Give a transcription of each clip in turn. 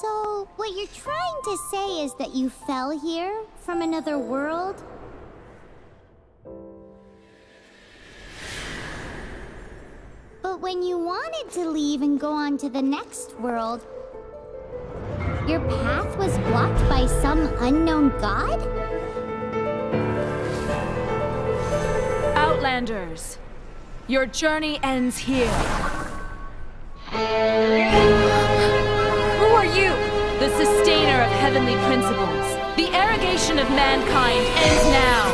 So, what you're trying to say is that you fell here from another world? But when you wanted to leave and go on to the next world, your path was blocked by some unknown god? Outlanders, your journey ends here. Who are you? The sustainer of heavenly principles. The arrogation of mankind ends now.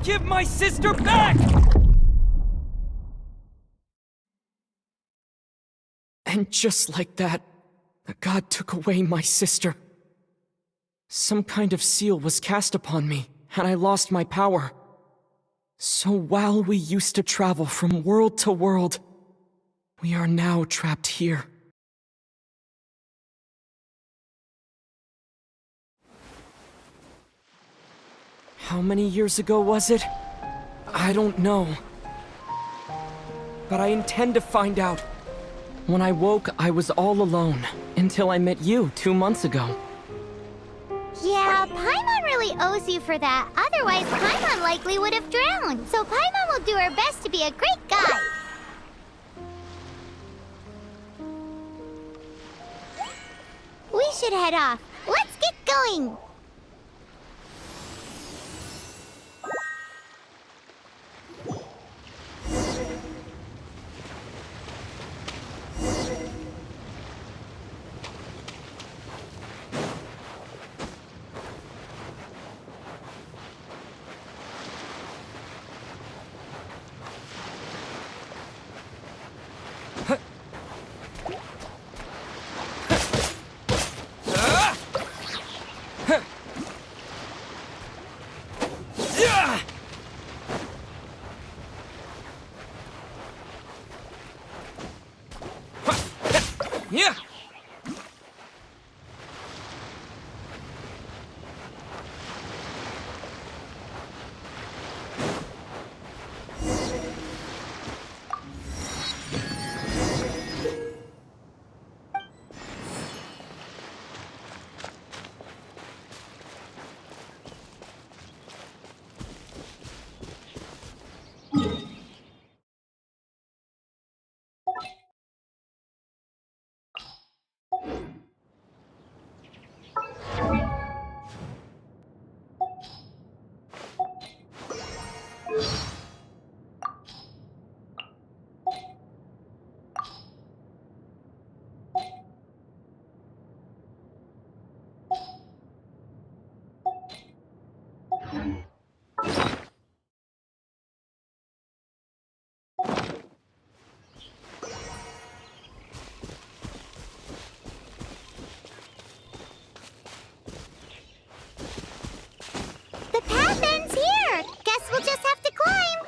Give my sister back! And just like that, the god took away my sister. Some kind of seal was cast upon me, and I lost my power. So while we used to travel from world to world, we are now trapped here. How many years ago was it? I don't know. But I intend to find out. When I woke, I was all alone, until I met you 2 months ago. Yeah, Paimon really owes you for that. Otherwise, Paimon likely would have drowned. So Paimon will do her best to be a great guide. We should head off. Let's get going! Yeah! The path ends here. Guess we'll just have to climb.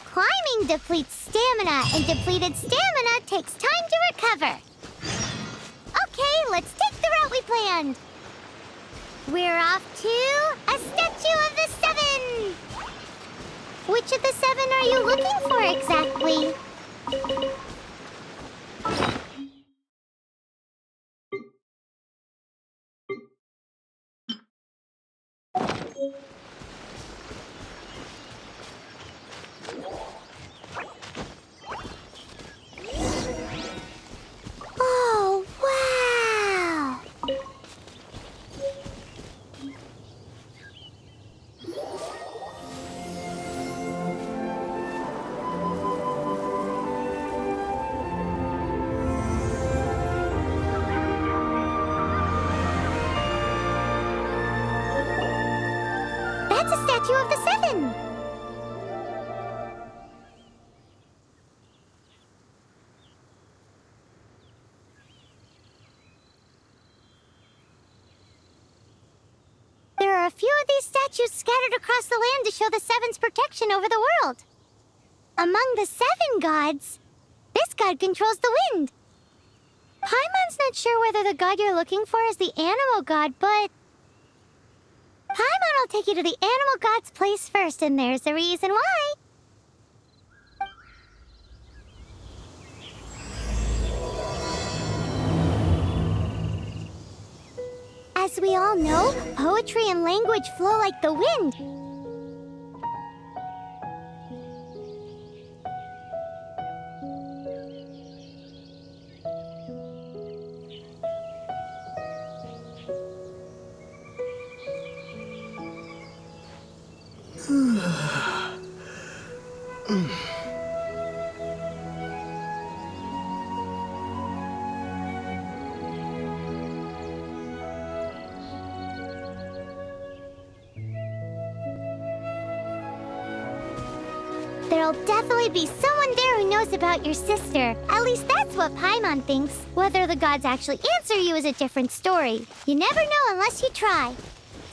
Climbing depletes stamina, and depleted stamina takes time to recover. Okay, let's take the route we planned. We're off to a Statue of the Seven! Which of the 7 are you looking for exactly? Oh, wow! That's a statue of the 7! There are a few of these statues scattered across the land to show the 7's protection over the world. Among the 7 gods, this god controls the wind. Paimon's not sure whether the god you're looking for is the animal god, but Paimon will take you to the animal god's place first, and there's a reason why. As we all know, poetry and language flow like the wind. There'll definitely be someone there who knows about your sister. At least that's what Paimon thinks. Whether the gods actually answer you is a different story. You never know unless you try.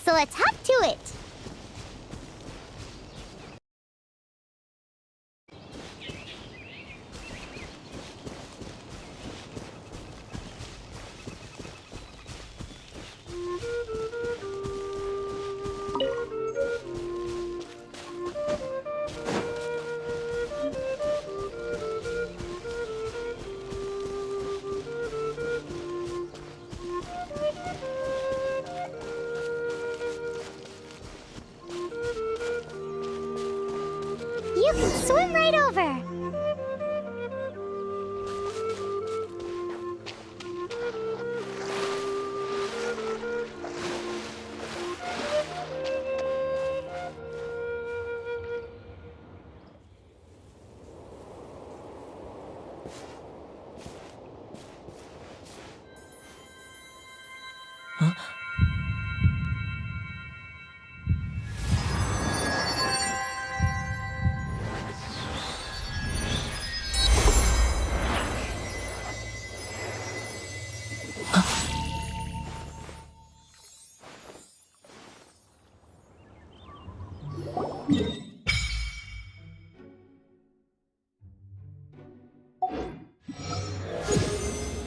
So let's hop to it. You can swim right over.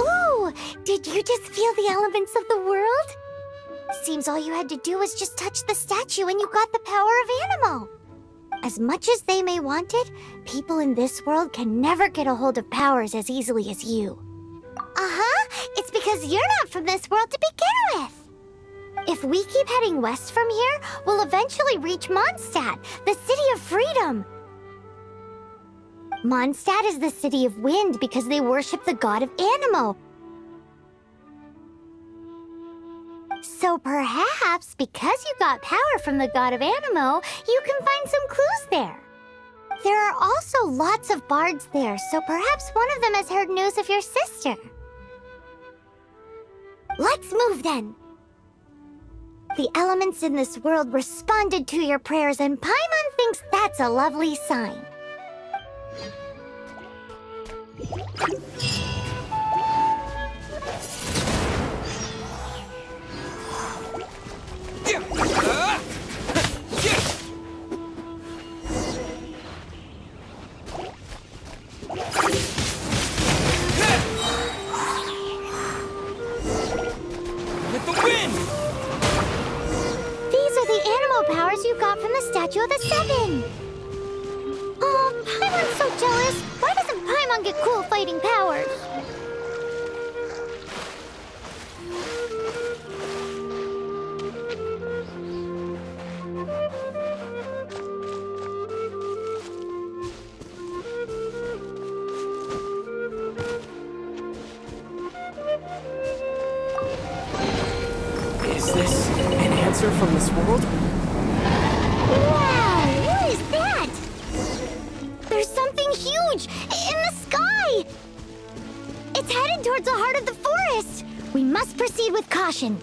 Ooh, did you just feel the elements of the world? Seems all you had to do was just touch the statue and you got the power of animal. As much as they may want it, people in this world can never get a hold of powers as easily as you. Uh-huh, it's because you're not from this world to begin with. If we keep heading west from here, we'll eventually reach Mondstadt, the city of freedom. Mondstadt is the city of wind because they worship the god of Anemo. So perhaps, because you got power from the god of Anemo, you can find some clues there. There are also lots of bards there, so perhaps one of them has heard news of your sister. Let's move then. The elements in this world responded to your prayers, and Paimon thinks that's a lovely sign. With the wind! These are the animal powers you got from the Statue of the 7. Paimon get cool fighting powers. Is this an answer from this world? Wow, what is that? There's something huge in the sky! It's headed towards the heart of the forest! We must proceed with caution.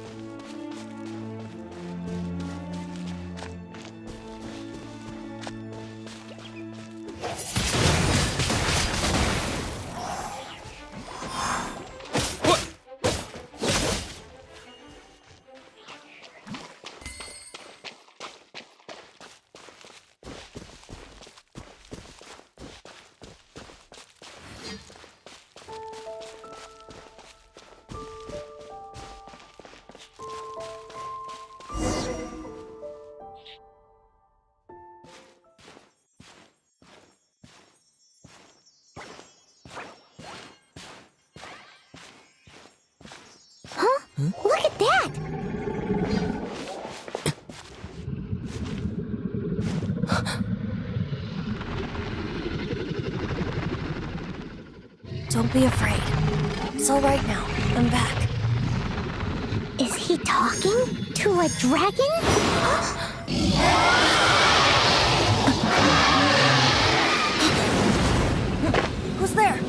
Look at that! Don't be afraid. It's all right now. I'm back. Is he talking to a dragon? Who's there?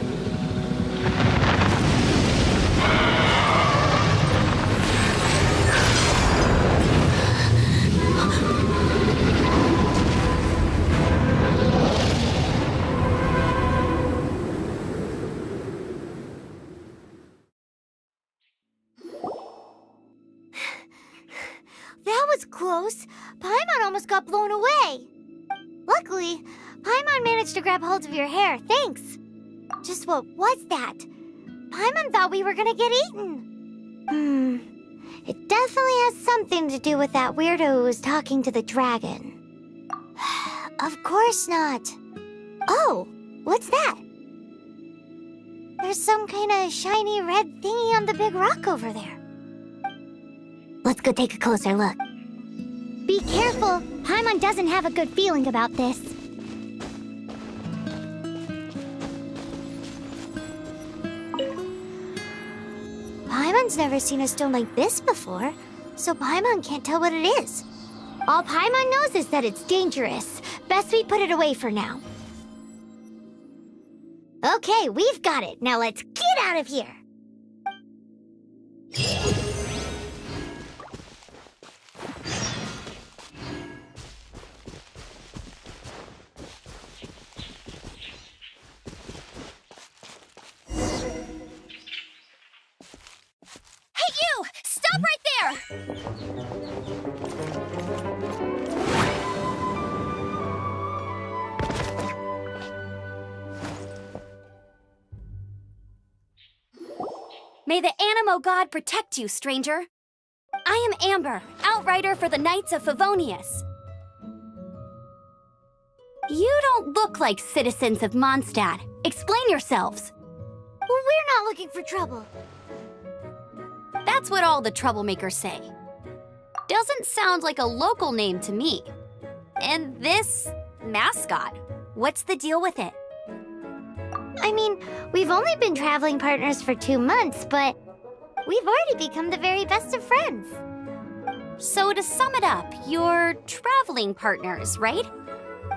That was close. Paimon almost got blown away. Luckily, Paimon managed to grab hold of your hair. Thanks. Just what was that? Paimon thought we were gonna get eaten. It definitely has something to do with that weirdo who was talking to the dragon. Of course not. Oh, what's that? There's some kind of shiny red thingy on the big rock over there. Let's go take a closer look. Be careful. Paimon doesn't have a good feeling about this. Paimon's never seen a stone like this before, so Paimon can't tell what it is. All Paimon knows is that it's dangerous. Best we put it away for now. Okay, we've got it. Now let's get out of here. Hey, you! Stop right there! May the Animo God protect you, stranger. I am Amber, outrider for the Knights of Favonius. You don't look like citizens of Mondstadt. Explain yourselves. We're not looking for trouble. That's what all the troublemakers say. Doesn't sound like a local name to me. And this mascot, what's the deal with it? I mean, we've only been traveling partners for 2 months, but we've already become the very best of friends. So to sum it up, you're traveling partners, right?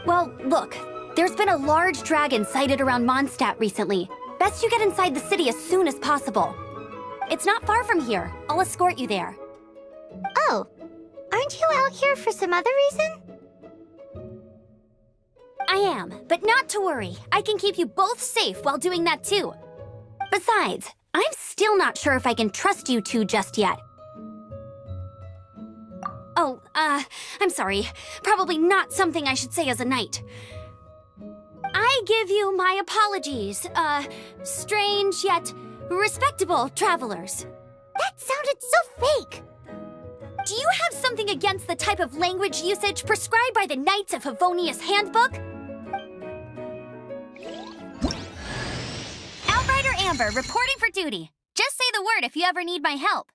Well, look, there's been a large dragon sighted around Mondstadt recently. Best you get inside the city as soon as possible. It's not far from here. I'll escort you there. Oh, aren't you out here for some other reason? I am, but not to worry. I can keep you both safe while doing that too. Besides, I'm still not sure if I can trust you two just yet. Oh, I'm sorry. Probably not something I should say as a knight. I give you my apologies, strange yet respectable travelers. That sounded so fake. Do you have something against the type of language usage prescribed by the Knights of Favonius Handbook? Amber, reporting for duty. Just say the word if you ever need my help.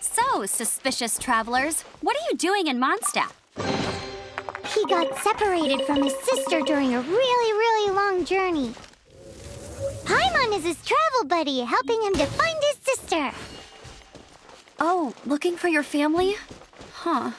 So, suspicious travelers, what are you doing in Mondstadt? He got separated from his sister during a really long journey. Paimon is his travel buddy, helping him to find his sister. Oh, looking for your family? Huh.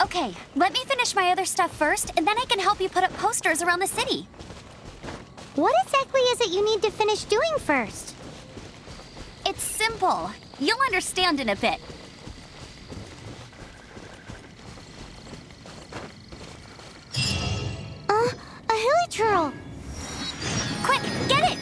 Okay, let me finish my other stuff first, and then I can help you put up posters around the city. What exactly is it you need to finish doing first? It's simple. You'll understand in a bit. A hilichurl. Quick, get it!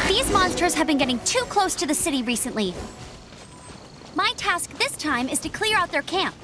These monsters have been getting too close to the city recently. My task this time is to clear out their camp.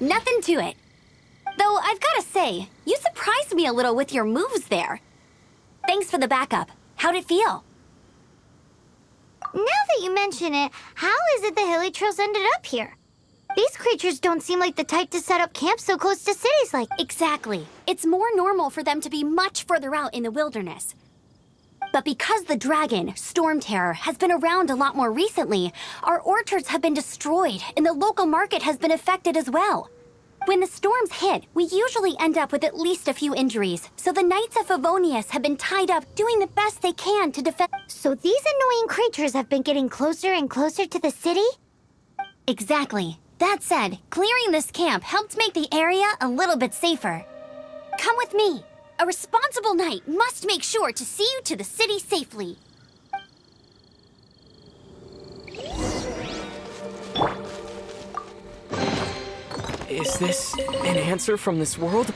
Nothing to it. Though I've got to say, you surprised me a little with your moves there. Thanks for the backup. How'd it feel? Now that you mention it, how is it the hilichurls ended up here? These creatures don't seem like the type to set up camp so close to cities like... Exactly. It's more normal for them to be much further out in the wilderness. But because the dragon, Storm Terror, has been around a lot more recently, our orchards have been destroyed and the local market has been affected as well. When the storms hit, we usually end up with at least a few injuries, so the Knights of Favonius have been tied up doing the best they can to defend... So these annoying creatures have been getting closer and closer to the city? Exactly. That said, clearing this camp helped make the area a little bit safer. Come with me. A responsible knight must make sure to see you to the city safely. Is this an answer from this world?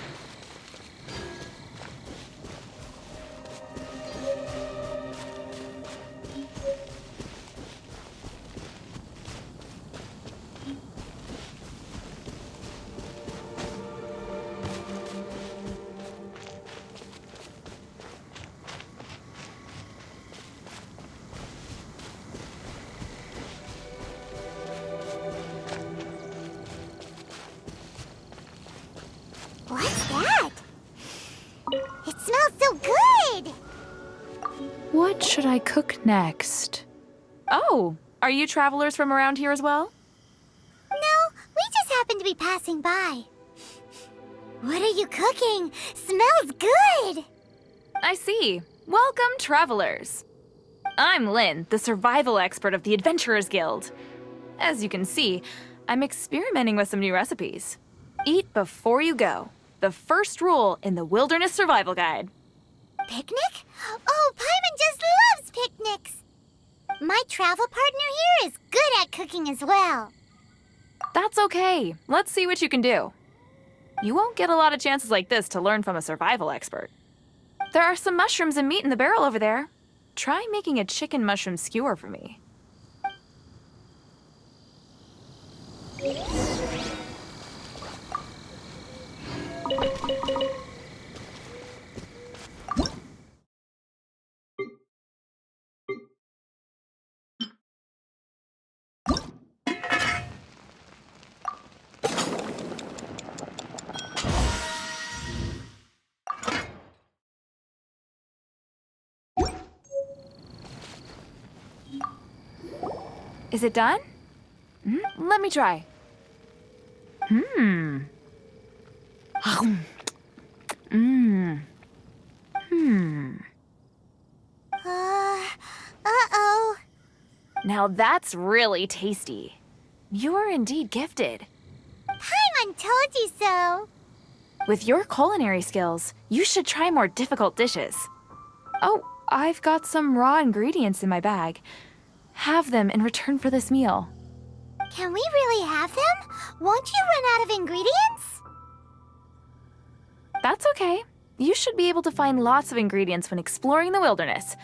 What's that? It smells so good! What should I cook next? Oh, are you travelers from around here as well? No, we just happen to be passing by. What are you cooking? Smells good! I see. Welcome, travelers. I'm Lynn, the survival expert of the Adventurers Guild. As you can see, I'm experimenting with some new recipes. Eat before you go. The first rule in the Wilderness Survival Guide. Picnic? Oh, Paimon just loves picnics! My travel partner here is good at cooking as well. That's okay. Let's see what you can do. You won't get a lot of chances like this to learn from a survival expert. There are some mushrooms and meat in the barrel over there. Try making a chicken mushroom skewer for me. Is it done? Let me try. Uh-oh. Now that's really tasty. You're indeed gifted. Paimon told you so. With your culinary skills, you should try more difficult dishes. Oh, I've got some raw ingredients in my bag. Have them in return for this meal. Can we really have them? Won't you run out of ingredients? That's okay. You should be able to find lots of ingredients when exploring the wilderness.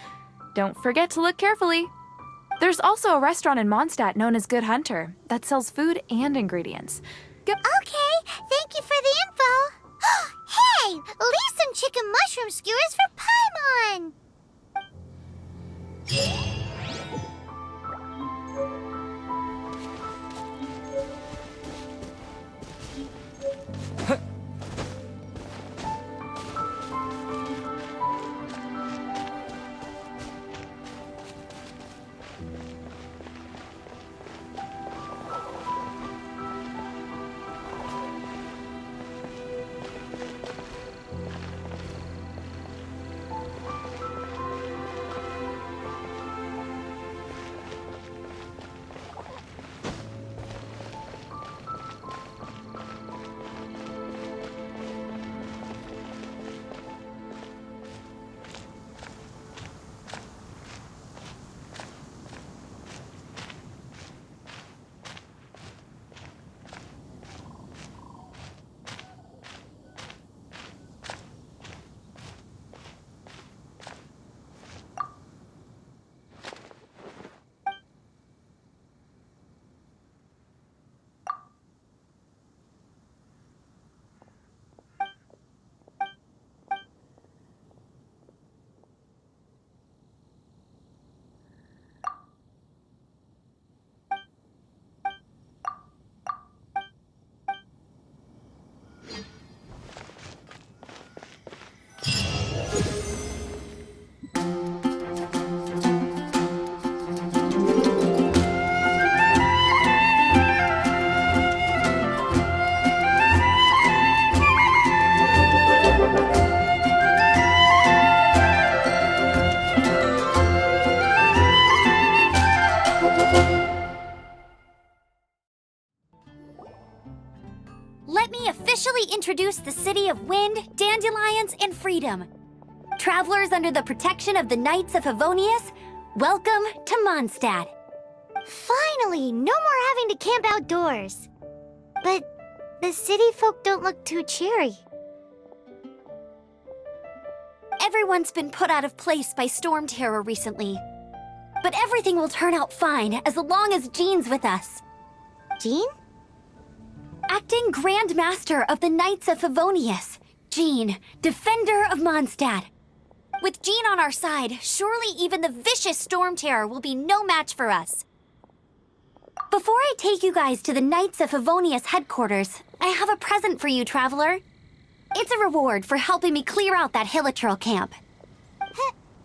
Don't forget to look carefully. There's also a restaurant in Mondstadt known as Good Hunter that sells food and ingredients. Okay, thank you for the info. Hey, leave some chicken mushroom skewers for Paimon. Let me officially introduce the city of wind, dandelions, and freedom. Travelers under the protection of the Knights of Favonius, welcome to Mondstadt. Finally, no more having to camp outdoors. But the city folk don't look too cheery. Everyone's been put out of place by storm terror recently. But everything will turn out fine as long as Jean's with us. Jean? Acting Grand Master of the Knights of Favonius, Jean, Defender of Mondstadt. With Jean on our side, surely even the vicious storm terror will be no match for us. Before I take you guys to the Knights of Favonius headquarters, I have a present for you, Traveler. It's a reward for helping me clear out that Hilichurl camp.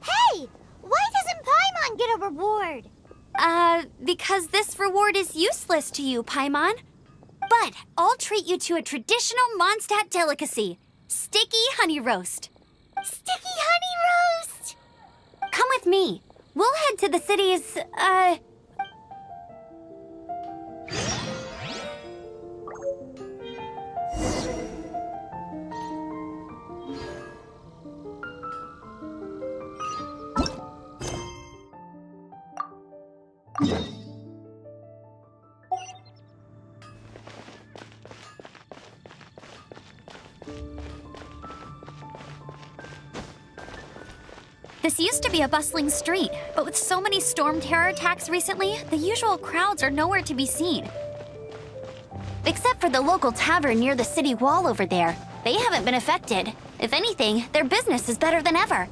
Hey! Why doesn't Paimon get a reward? Because this reward is useless to you, Paimon. But I'll treat you to a traditional Mondstadt delicacy, sticky honey roast. Sticky honey roast! Come with me. We'll head to the city's, This used to be a bustling street, but with so many storm terror attacks recently, the usual crowds are nowhere to be seen. Except for the local tavern near the city wall over there. They haven't been affected. If anything, their business is better than ever.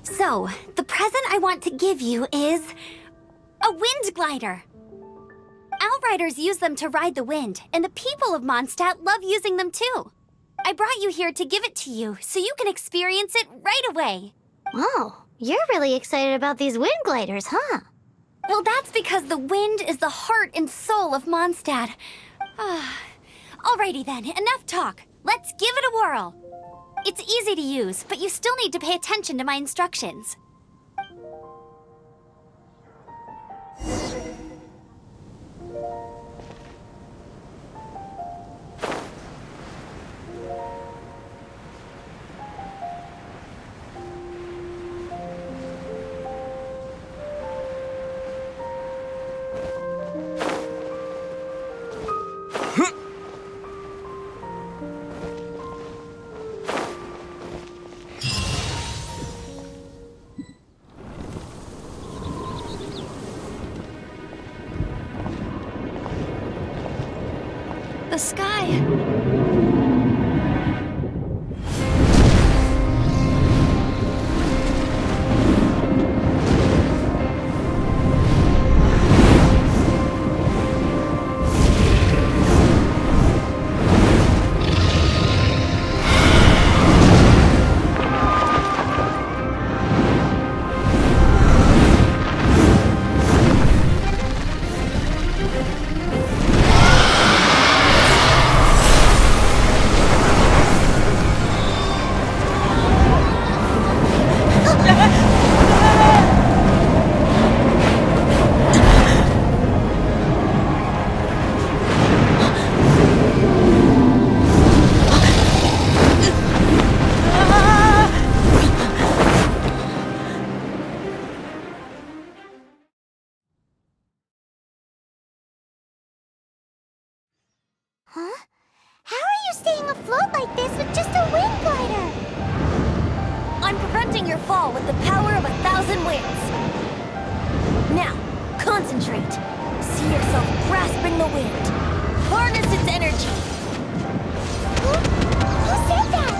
So, the present I want to give you is a wind glider. Outriders use them to ride the wind, and the people of Mondstadt love using them too. I brought you here to give it to you, so you can experience it right away. Oh, you're really excited about these wind gliders, huh? Well, that's because the wind is the heart and soul of Mondstadt. Alrighty then, enough talk. Let's give it a whirl. It's easy to use, but you still need to pay attention to my instructions. The sky. Huh? How are you staying afloat like this with just a wind glider? I'm preventing your fall with the power of 1,000 winds. Now, concentrate. See yourself grasping the wind. Harness its energy. Who said that?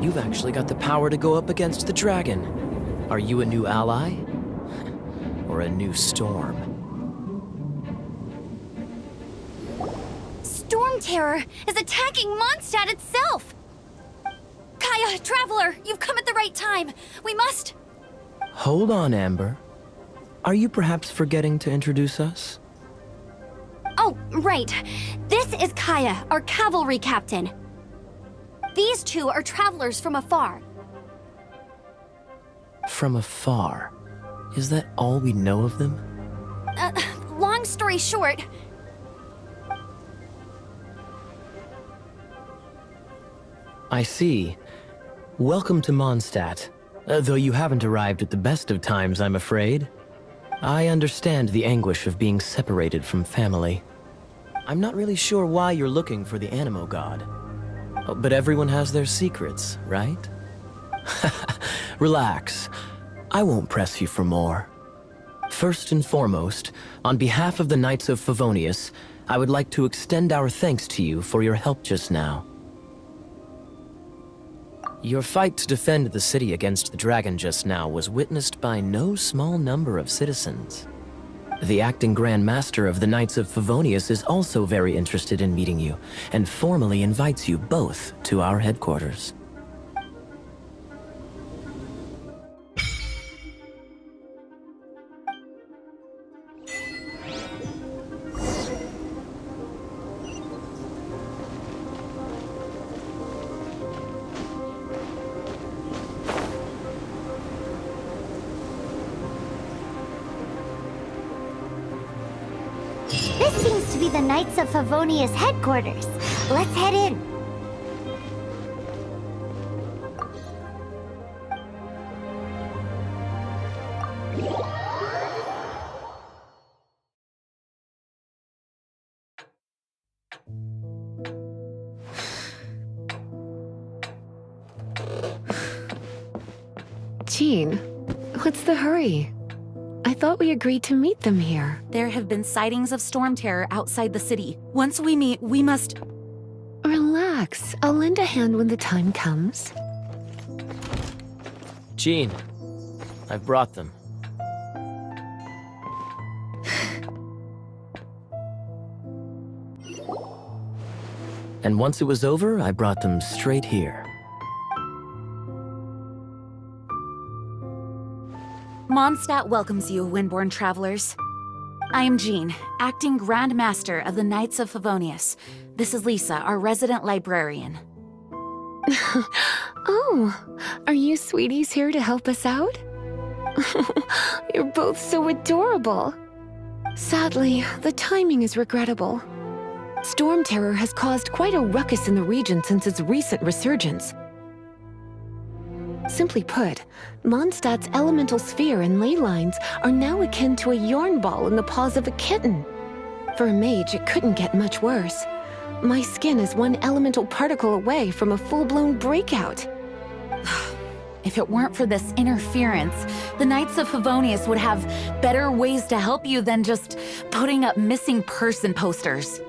You've actually got the power to go up against the dragon. Are you a new ally? Or a new storm? Storm Terror is attacking Mondstadt itself! Kaya, Traveler, you've come at the right time. We must... Hold on, Amber. Are you perhaps forgetting to introduce us? Oh, right. This is Kaya, our cavalry captain. These two are travelers from afar. From afar? Is that all we know of them? Long story short... I see. Welcome to Mondstadt. Though you haven't arrived at the best of times, I'm afraid. I understand the anguish of being separated from family. I'm not really sure why you're looking for the Animo God. But everyone has their secrets, right? Relax. I won't press you for more. First and foremost, on behalf of the Knights of Favonius, I would like to extend our thanks to you for your help just now. Your fight to defend the city against the dragon just now was witnessed by no small number of citizens. The acting Grand Master of the Knights of Favonius is also very interested in meeting you, and formally invites you both to our headquarters. This seems to be the Knights of Favonius headquarters. Let's head in. Jean, what's the hurry? I thought we agreed to meet them here. There have been sightings of storm terror outside the city. Once we meet, we must... Relax. I'll lend a hand when the time comes. Jean, I've brought them. And once it was over, I brought them straight here. Mondstadt welcomes you, Windborn travelers. I am Jean, acting Grand Master of the Knights of Favonius. This is Lisa, our resident librarian. Oh, are you sweeties here to help us out? You're both so adorable. Sadly, the timing is regrettable. Storm Terror has caused quite a ruckus in the region since its recent resurgence. Simply put, Mondstadt's elemental sphere and ley lines are now akin to a yarn ball in the paws of a kitten. For a mage, it couldn't get much worse. My skin is one elemental particle away from a full-blown breakout. If it weren't for this interference, the Knights of Favonius would have better ways to help you than just putting up missing person posters.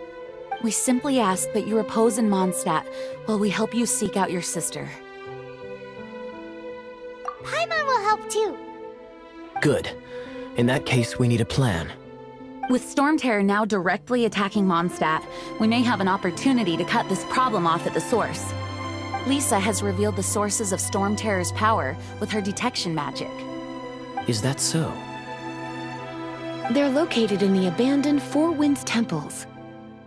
We simply ask that you repose in Mondstadt while we help you seek out your sister. Paimon will help too. Good. In that case, we need a plan. With Storm Terror now directly attacking Mondstadt, we may have an opportunity to cut this problem off at the source. Lisa has revealed the sources of Storm Terror's power with her detection magic. Is that so? They're located in the abandoned Four Winds temples.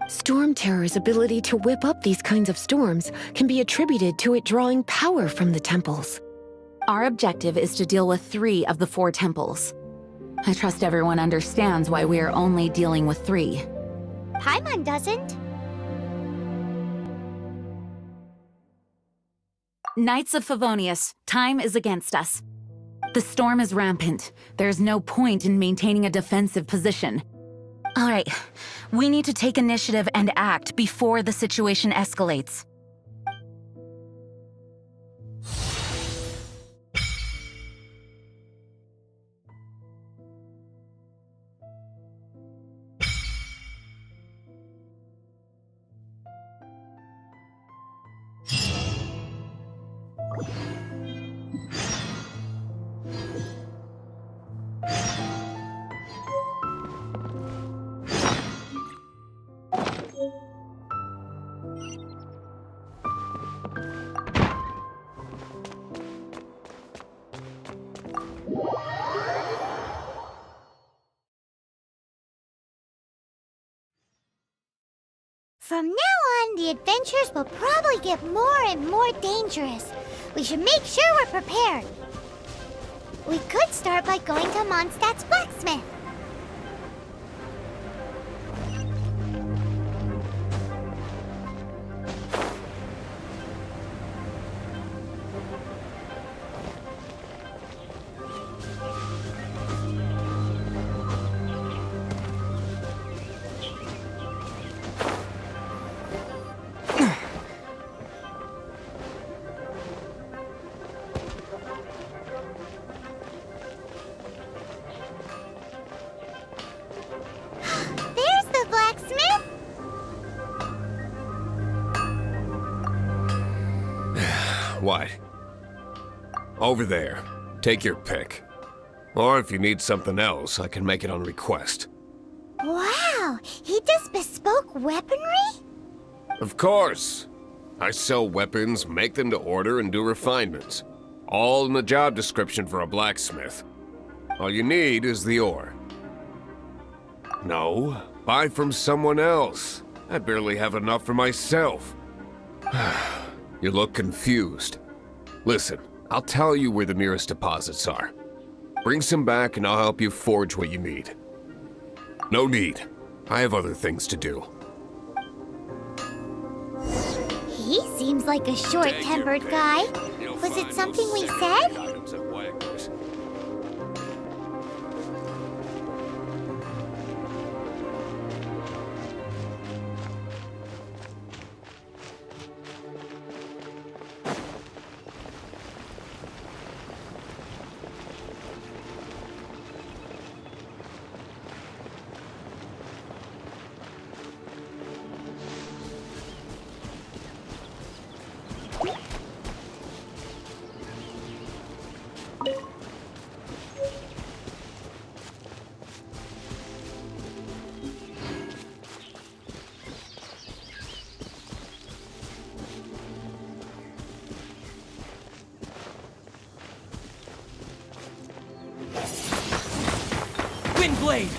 Storm Terror's ability to whip up these kinds of storms can be attributed to it drawing power from the temples. Our objective is to deal with 3 of the 4 temples. I trust everyone understands why we are only dealing with 3. Paimon doesn't. Knights of Favonius, time is against us. The storm is rampant. There's no point in maintaining a defensive position. All right, we need to take initiative and act before the situation escalates. From now on, the adventures will probably get more and more dangerous. We should make sure we're prepared. We could start by going to Mondstadt's blacksmith. What? Over there. Take your pick. Or if you need something else, I can make it on request. Wow, he does bespoke weaponry? Of course. I sell weapons, make them to order, and do refinements. All in the job description for a blacksmith. All you need is the ore. No, buy from someone else. I barely have enough for myself. You look confused. Listen, I'll tell you where the nearest deposits are. Bring some back and I'll help you forge what you need. No need. I have other things to do. He seems like a short-tempered guy. Was it something we said? Blade!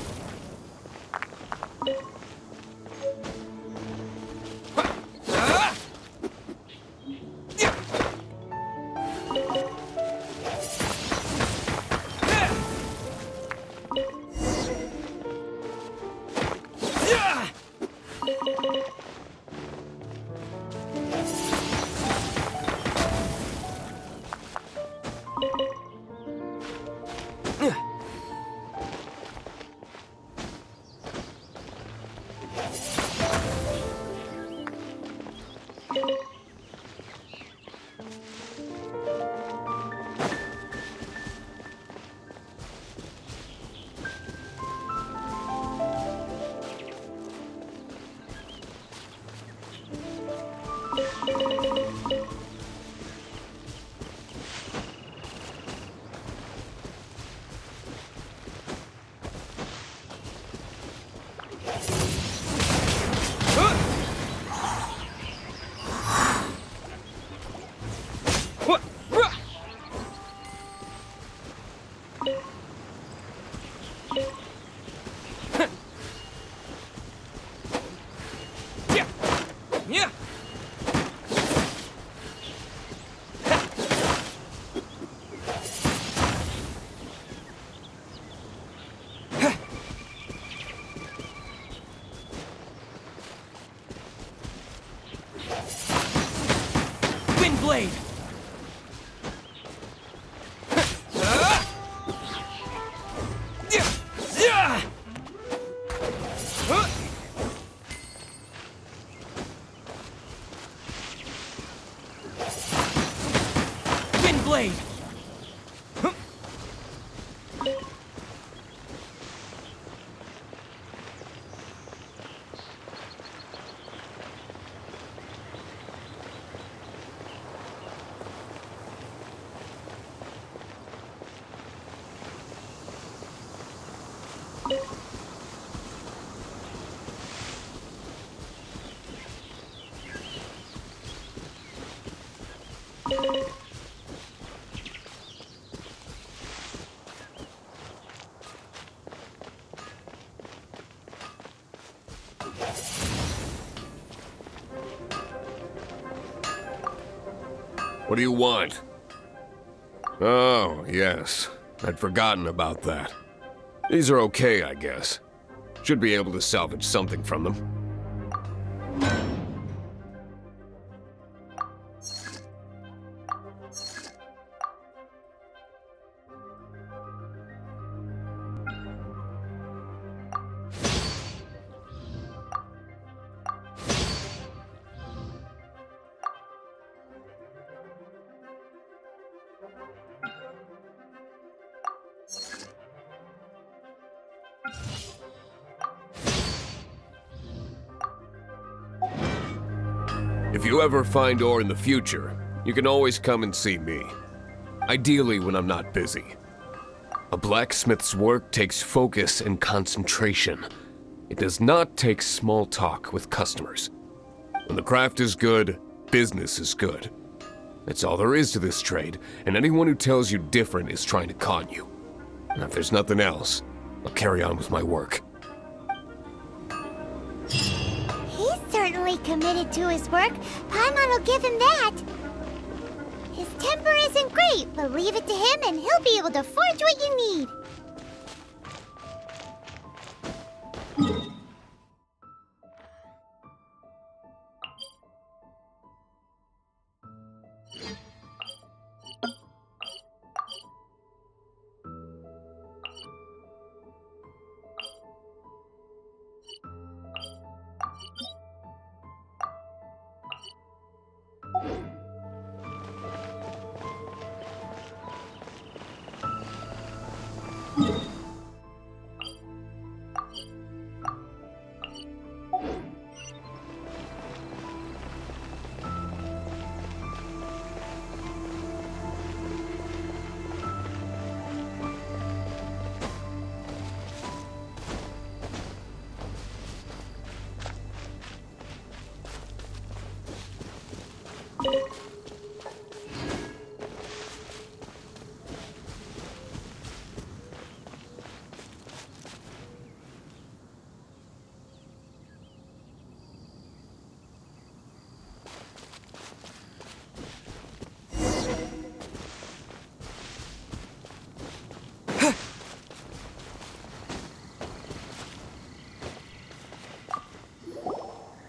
Blade! Wind Blade! What do you want? Oh, yes. I'd forgotten about that. These are okay, I guess. Should be able to salvage something from them. If you ever find ore in the future, you can always come and see me. Ideally when I'm not busy. A blacksmith's work takes focus and concentration. It does not take small talk with customers. When the craft is good, business is good. That's all there is to this trade, and anyone who tells you different is trying to con you. And if there's nothing else, I'll carry on with my work. He's certainly committed to his work. Paimon will give him that. His temper isn't great, but leave it to him and he'll be able to forge what you need.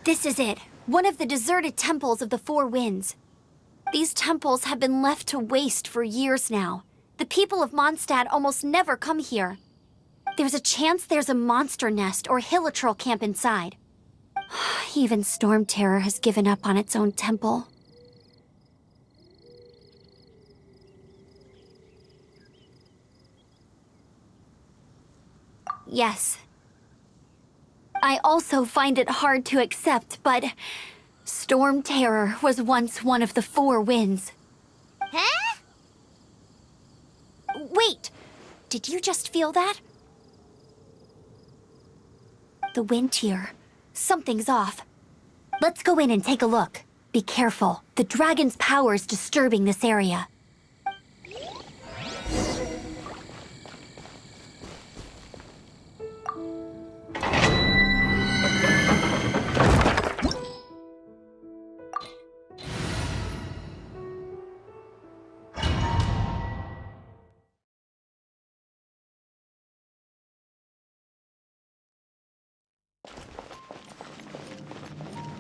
This is it. One of the deserted temples of the Four Winds. These temples have been left to waste for years now. The people of Mondstadt almost never come here. There's a chance there's a monster nest or hilitrol camp inside. Even Storm Terror has given up on its own temple. Yes. I also find it hard to accept, but Storm Terror was once one of the Four Winds. Huh? Wait! Did you just feel that? The wind here. Something's off. Let's go in and take a look. Be careful. The dragon's power is disturbing this area.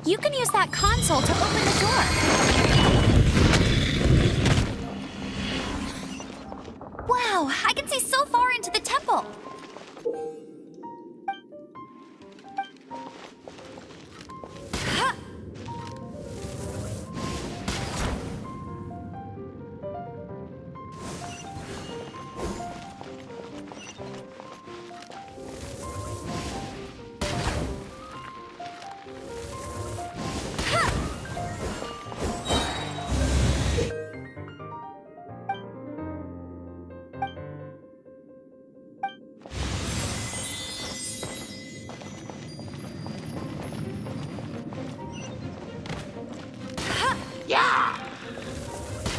You can use that console to open the door. Wow, I can see so far into the temple. Huh.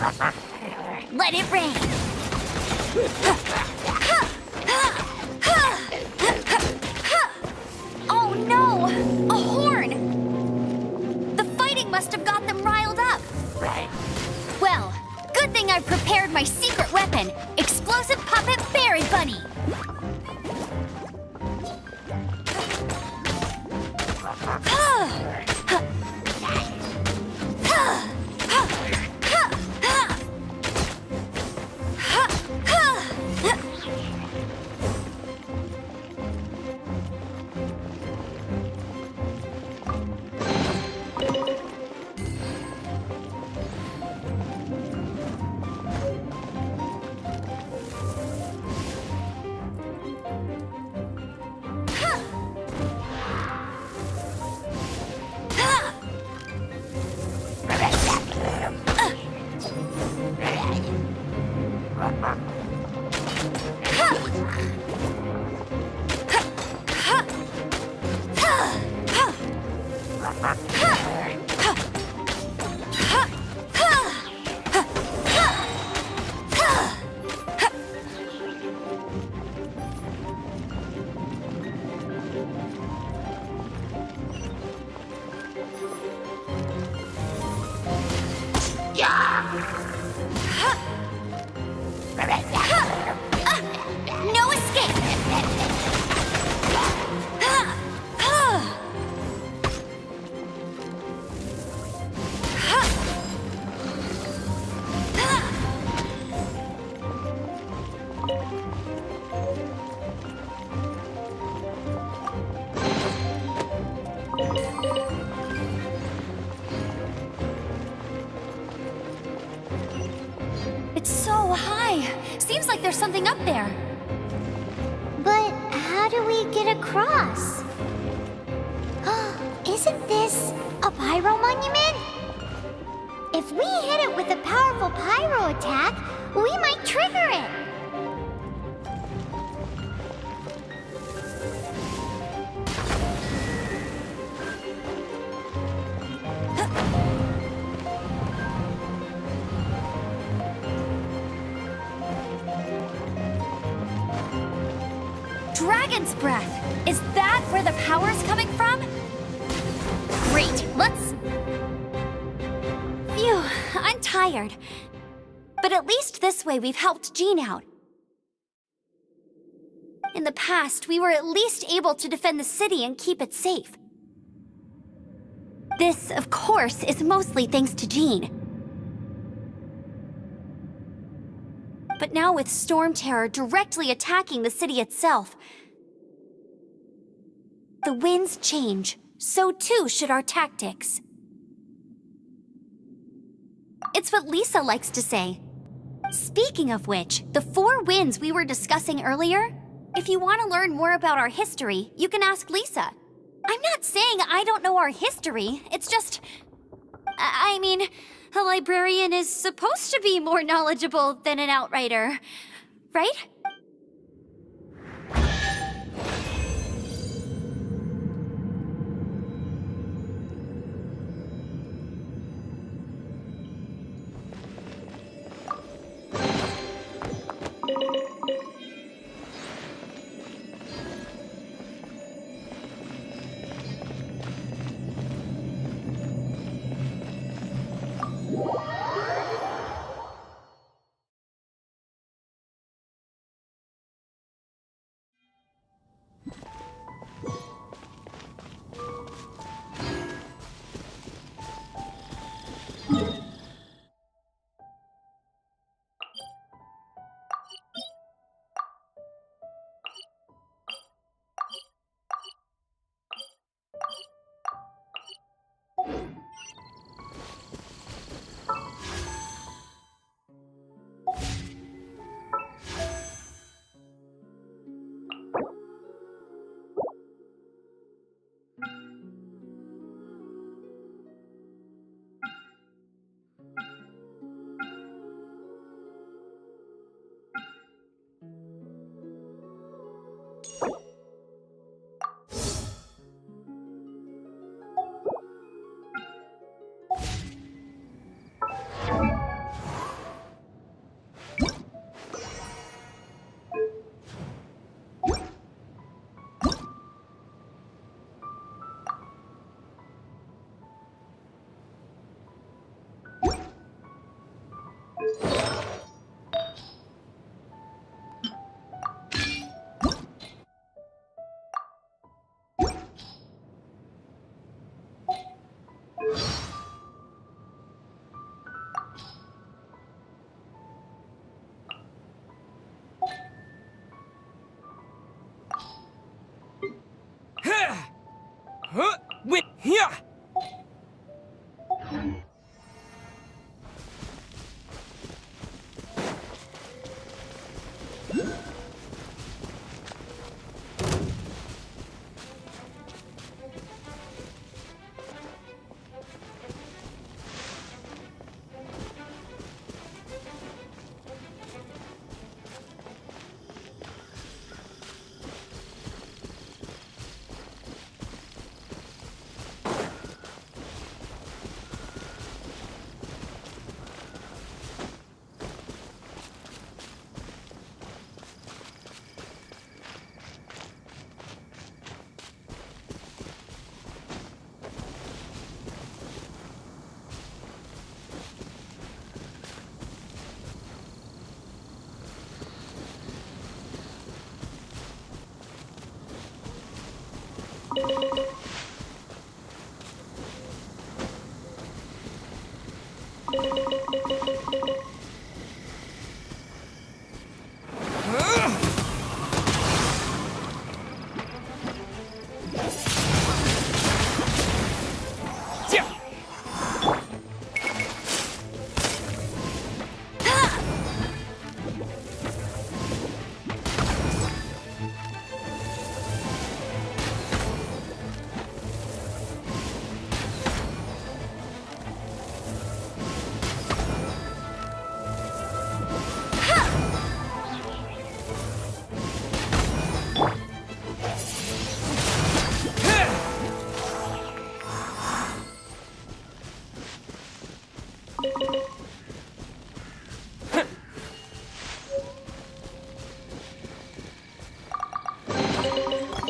Let it rain! Oh no! A horn! The fighting must have got them riled up. Well, good thing I've prepared my secret weapon, Explosive Puppet Berry Bunny. No escape! It's so high. Seems like there's something up there. But how do we get across? Isn't this a pyro monument? If we hit it with a powerful pyro attack, we might trigger it. Dragon's breath! Is that where the power's coming from? Great, let's... Phew, I'm tired. But at least this way we've helped Jean out. In the past, we were at least able to defend the city and keep it safe. This, of course, is mostly thanks to Jean. But now with Storm Terror directly attacking the city itself, the winds change, so too should our tactics. It's what Lisa likes to say. Speaking of which, the 4 winds we were discussing earlier, if you want to learn more about our history, you can ask Lisa. I'm not saying I don't know our history, it's just... I mean, a librarian is supposed to be more knowledgeable than an outrider, right?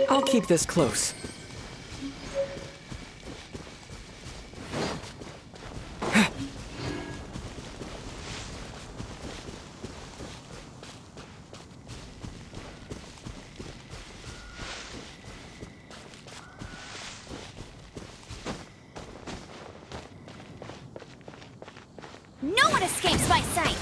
I'll keep this close. No one escapes my sight!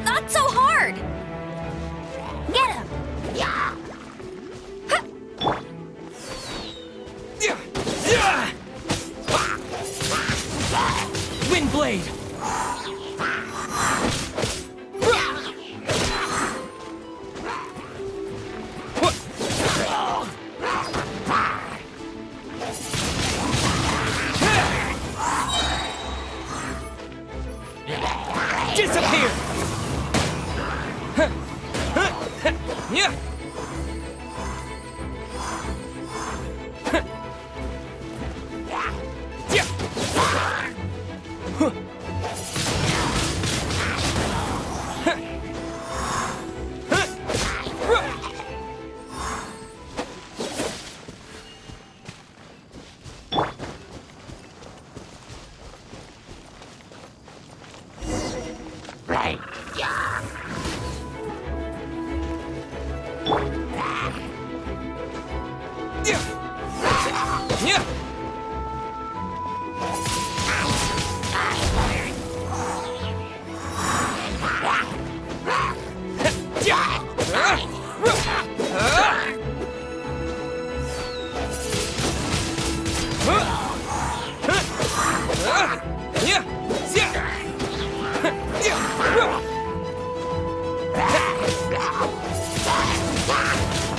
Not so hard! Get him! Wind blade! Disappear! Yeah!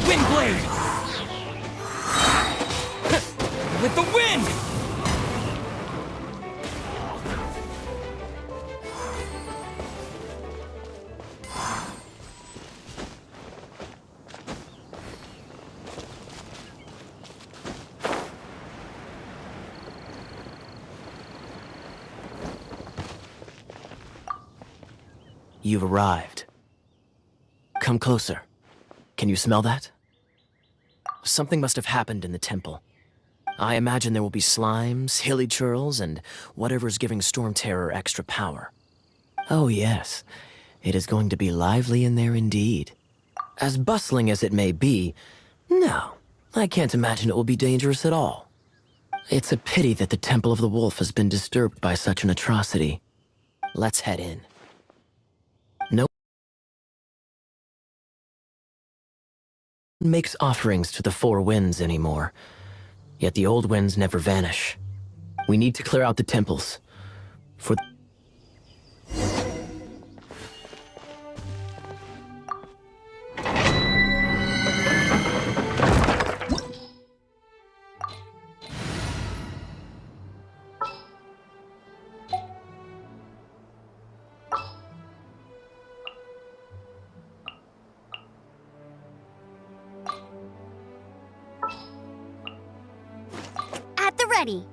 Wind blade! With the wind! You've arrived. Come closer. Can you smell that? Something must have happened in the temple. I imagine there will be slimes, hilly churls, and whatever's giving Storm Terror extra power. Oh yes, it is going to be lively in there indeed. As bustling as it may be, no, I can't imagine it will be dangerous at all. It's a pity that the Temple of the Wolf has been disturbed by such an atrocity. Let's head in. No one makes offerings to the four winds anymore, yet the old winds never vanish. We need to clear out the temples. ready.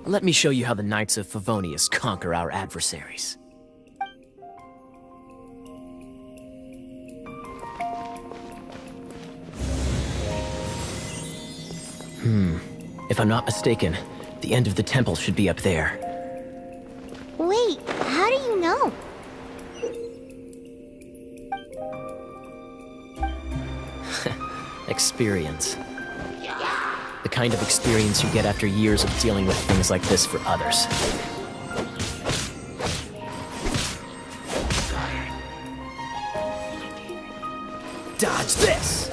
Let me show you how the Knights of Favonius conquer our adversaries. If I'm not mistaken, the end of the temple should be up there. Wait, how do you know? Experience. The kind of experience you get after years of dealing with things like this for others. Dodge this!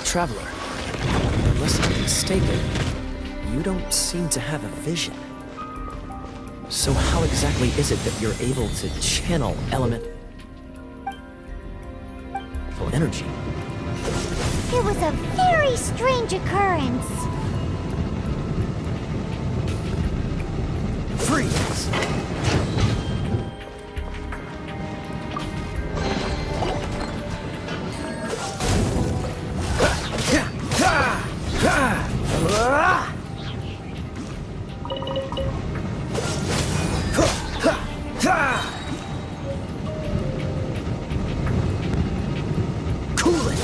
Traveler, unless I'm mistaken, you don't seem to have a vision. So how exactly is it that you're able to channel elemental energy? It was a very strange occurrence. Freeze! Cool it!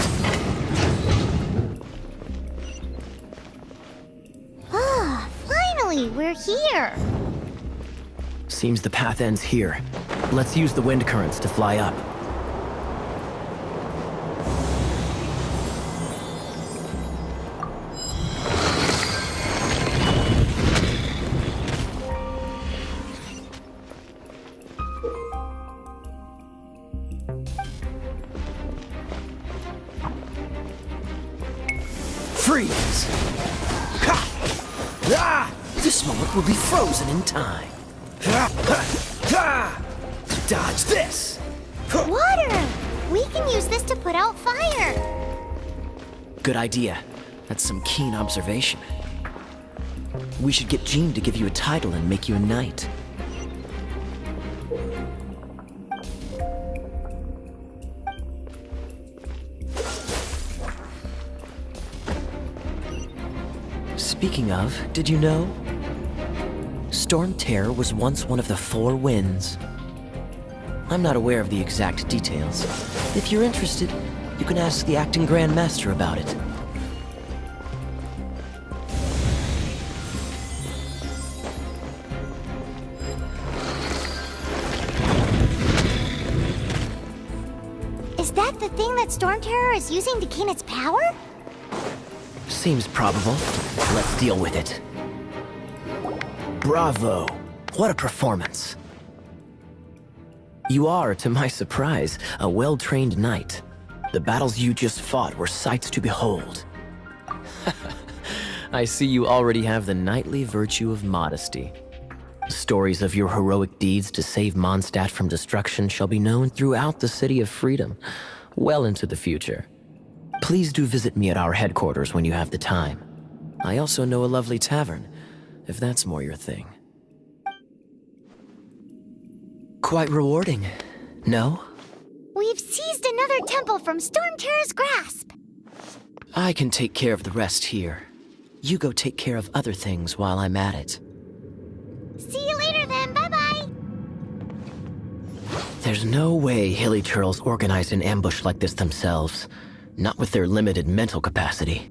Ah, finally, we're here. Seems the path ends here. Let's use the wind currents to fly up. Freeze! Ha! Ah! This moment will be frozen in time. Dodge this! Water! We can use this to put out fire. Good idea. That's some keen observation. We should get Jean to give you a title and make you a knight. Speaking of, did you know? Storm Terror was once one of the 4 winds. I'm not aware of the exact details. If you're interested, you can ask the acting Grand Master about it. Is that the thing that Storm Terror is using to gain its power? Seems probable. Let's deal with it. Bravo! What a performance. You are, to my surprise, a well-trained knight. The battles you just fought were sights to behold. I see you already have the knightly virtue of modesty. Stories of your heroic deeds to save Mondstadt from destruction shall be known throughout the City of Freedom, well into the future. Please do visit me at our headquarters when you have the time. I also know a lovely tavern, if that's more your thing. Quite rewarding, no? We've seized another temple from Storm Terror's grasp. I can take care of the rest here. You go take care of other things while I'm at it. See you later then, bye-bye. There's no way Hilly Turtles organized an ambush like this themselves. Not with their limited mental capacity.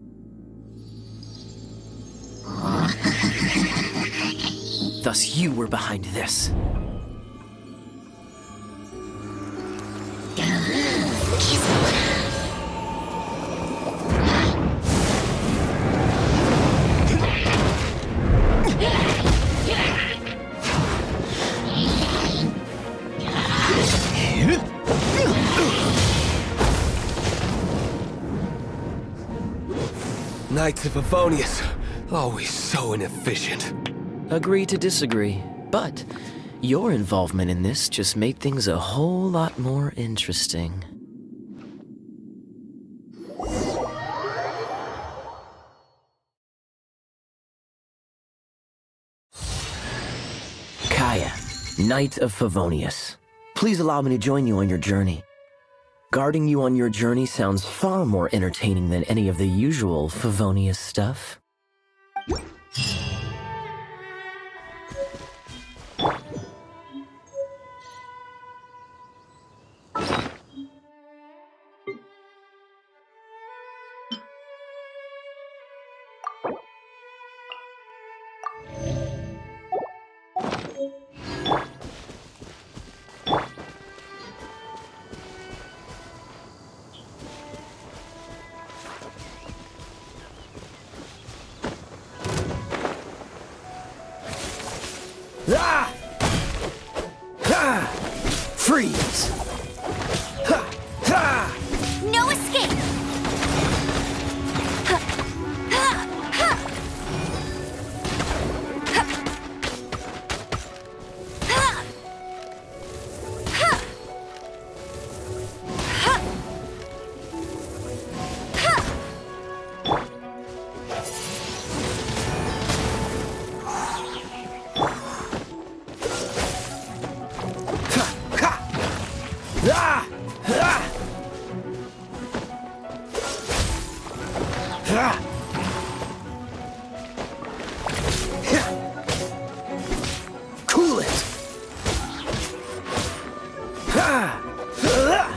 Thus you were behind this. Knights of Favonius, always so inefficient. Agree to disagree, but your involvement in this just made things a whole lot more interesting. Kaya, Knight of Favonius. Please allow me to join you on your journey. Guarding you on your journey sounds far more entertaining than any of the usual Favonius stuff. Ah! Ha! Freeze! Ha! Ha! No escape! Ah! Ah! Ah! Cool it! Ah! Ah!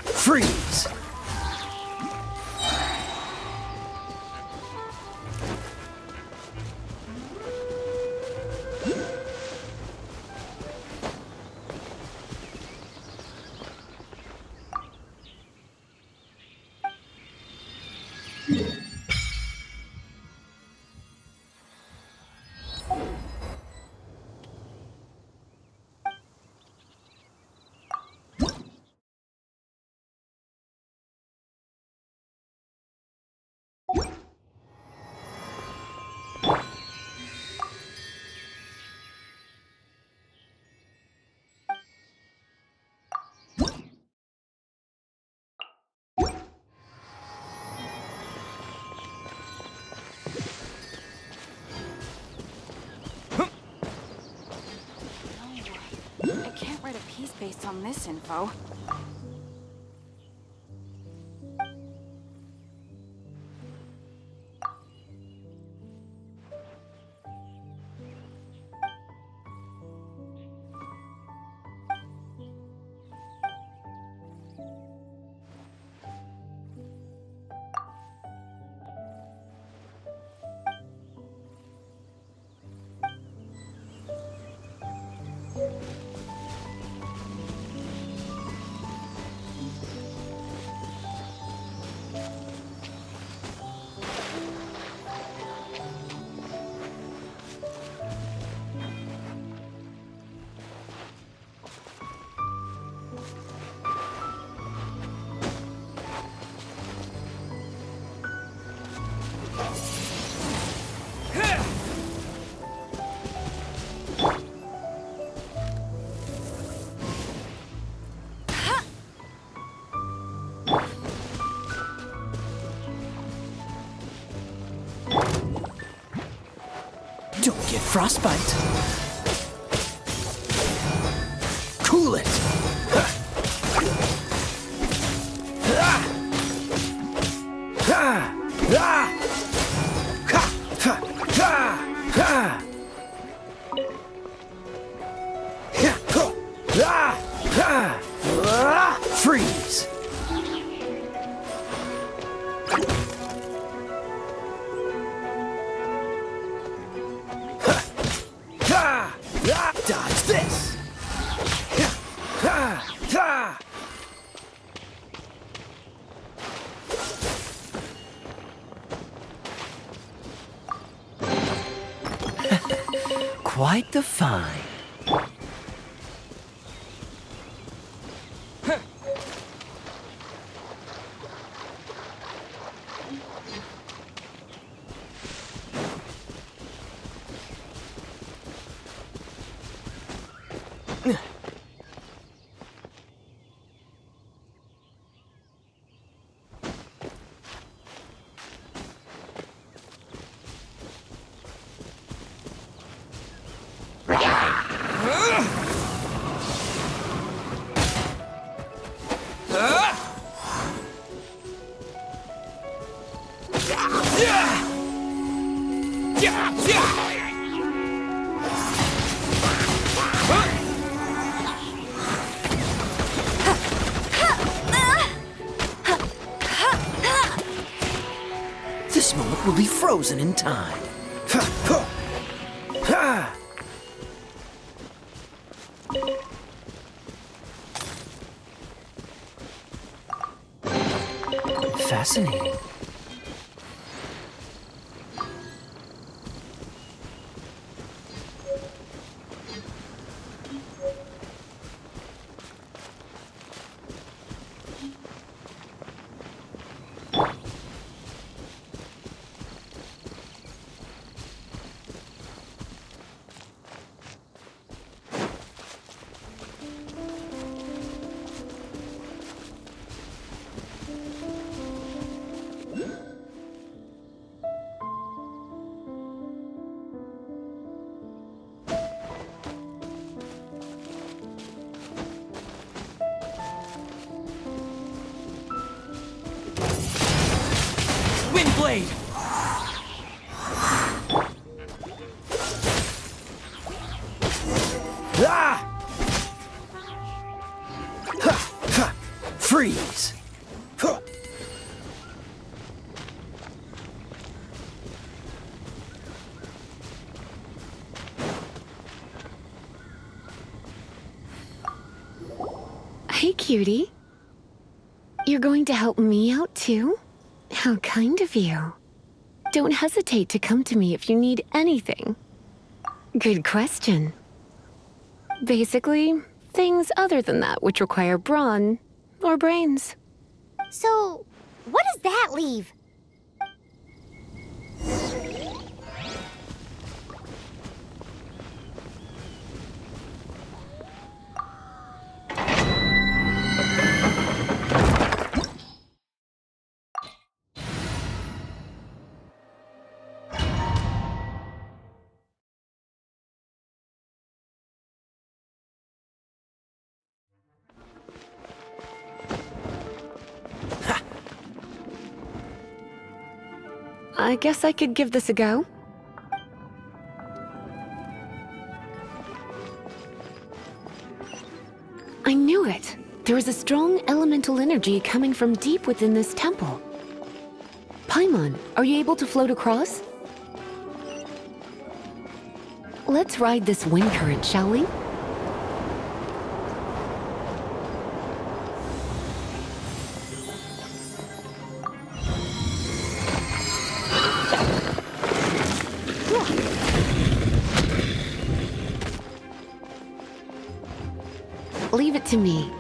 Freeze! I can't write a piece based on this info. Frostbite. Cool it. Freeze. Dodge this. Quite the find. This moment will be frozen in time. Fascinating. Blade. Ah! Ha! Ha! Freeze. Huh. Hey, cutie. You're going to help me out, too? How kind of you. Don't hesitate to come to me if you need anything. Good question. Basically, things other than that which require brawn or brains. So, what does that leave? I guess I could give this a go. I knew it. There is a strong elemental energy coming from deep within this temple. Paimon, are you able to float across? Let's ride this wind current, shall we? Leave it to me.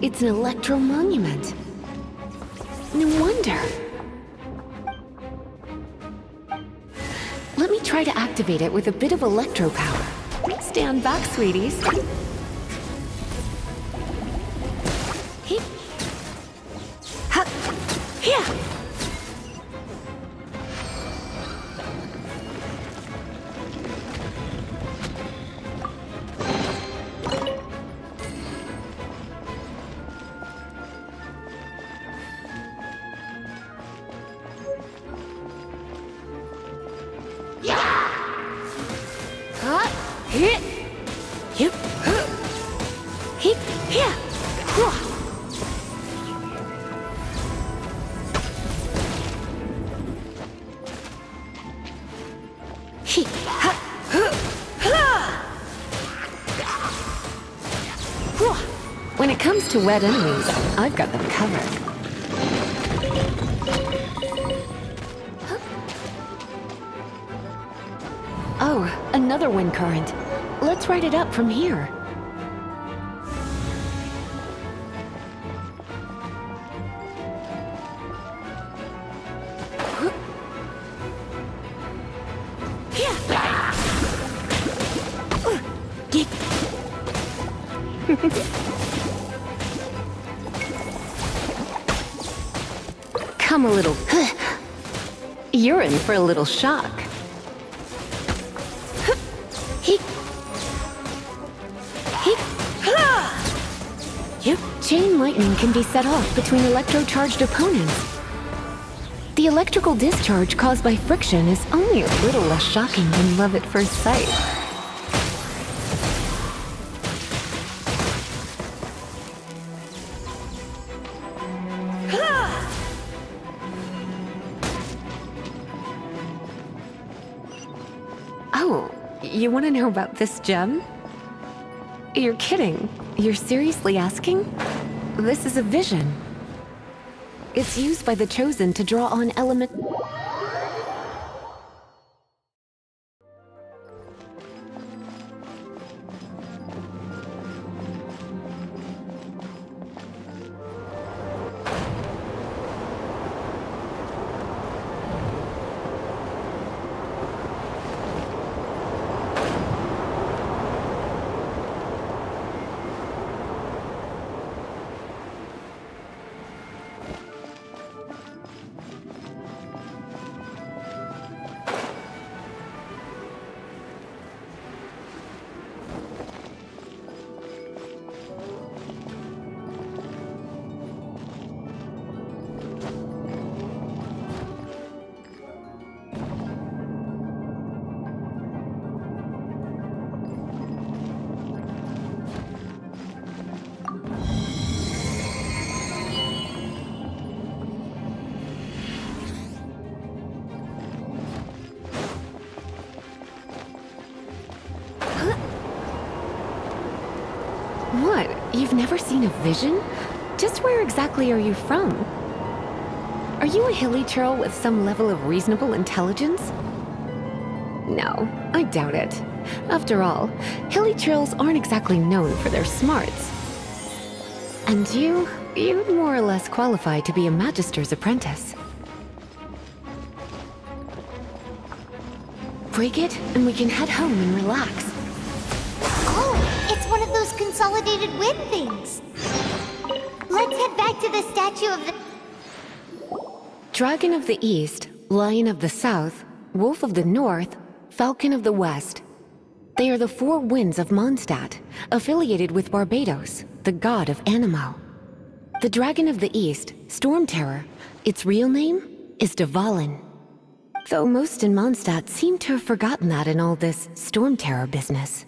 It's an electro monument. No wonder. Let me try to activate it with a bit of electro power. Stand back, sweeties. Hey. Ha. Yeah. When it comes to wet enemies, I've got them covered. Oh, another wind current. Let's ride it up from here. Come a little. You're in for a little shock. Chain lightning can be set off between electro-charged opponents. The electrical discharge caused by friction is only a little less shocking than love at first sight. Oh, you want to know about this gem? You're kidding. You're seriously asking? This is a vision. It's used by the Chosen to draw on element... What? You've never seen a vision? Just where exactly are you from? Are you a hilly churl with some level of reasonable intelligence? No, I doubt it. After all, hilly churls aren't exactly known for their smarts. And you'd more or less qualify to be a magister's apprentice. Break it, and we can head home and relax. Oh, it's one of those consolidated wind things. Let's head back to the statue of the... Dragon of the East, Lion of the South, Wolf of the North, Falcon of the West. They are the four winds of Mondstadt, affiliated with Barbados, the god of Anemo. The Dragon of the East, Storm Terror, its real name is Dvalin. Though most in Mondstadt seem to have forgotten that in all this Storm Terror business.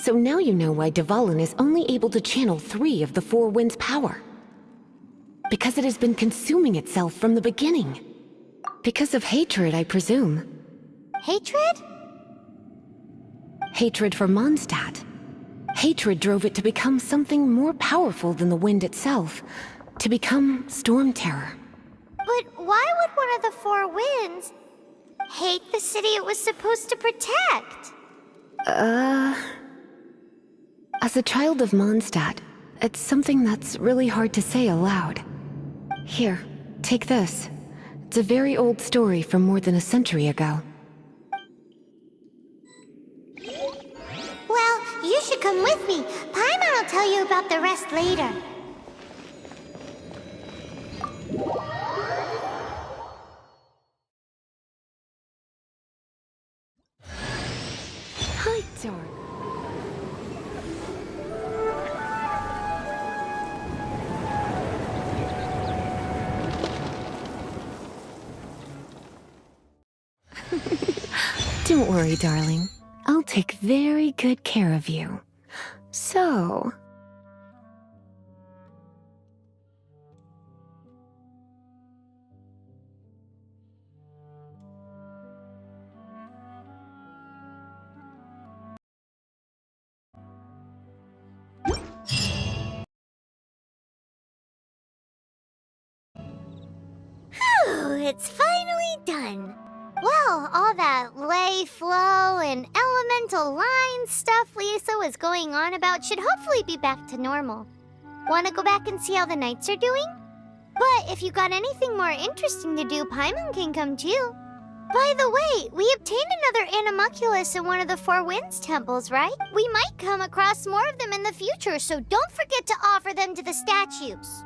So now you know why Dvalin is only able to channel 3 of the four winds' power. Because it has been consuming itself from the beginning. Because of hatred, I presume. Hatred? Hatred for Mondstadt. Hatred drove it to become something more powerful than the wind itself. To become Storm Terror. But why would one of the four winds hate the city it was supposed to protect? As a child of Mondstadt, it's something that's really hard to say aloud. Here, Take this. It's a very old story from more than a century ago. Well, you should come with me. Paimon will tell you about the rest later. Hi, darling. Don't worry, darling. I'll take very good care of you. So... Phew, it's finally done. Well, all that lay, flow, and elemental line stuff Lisa was going on about should hopefully be back to normal. Want to go back and see how the knights are doing? But if you got anything more interesting to do, Paimon can come too. By the way, we obtained another animalculus in one of the Four Winds temples, right? We might come across more of them in the future, so don't forget to offer them to the statues.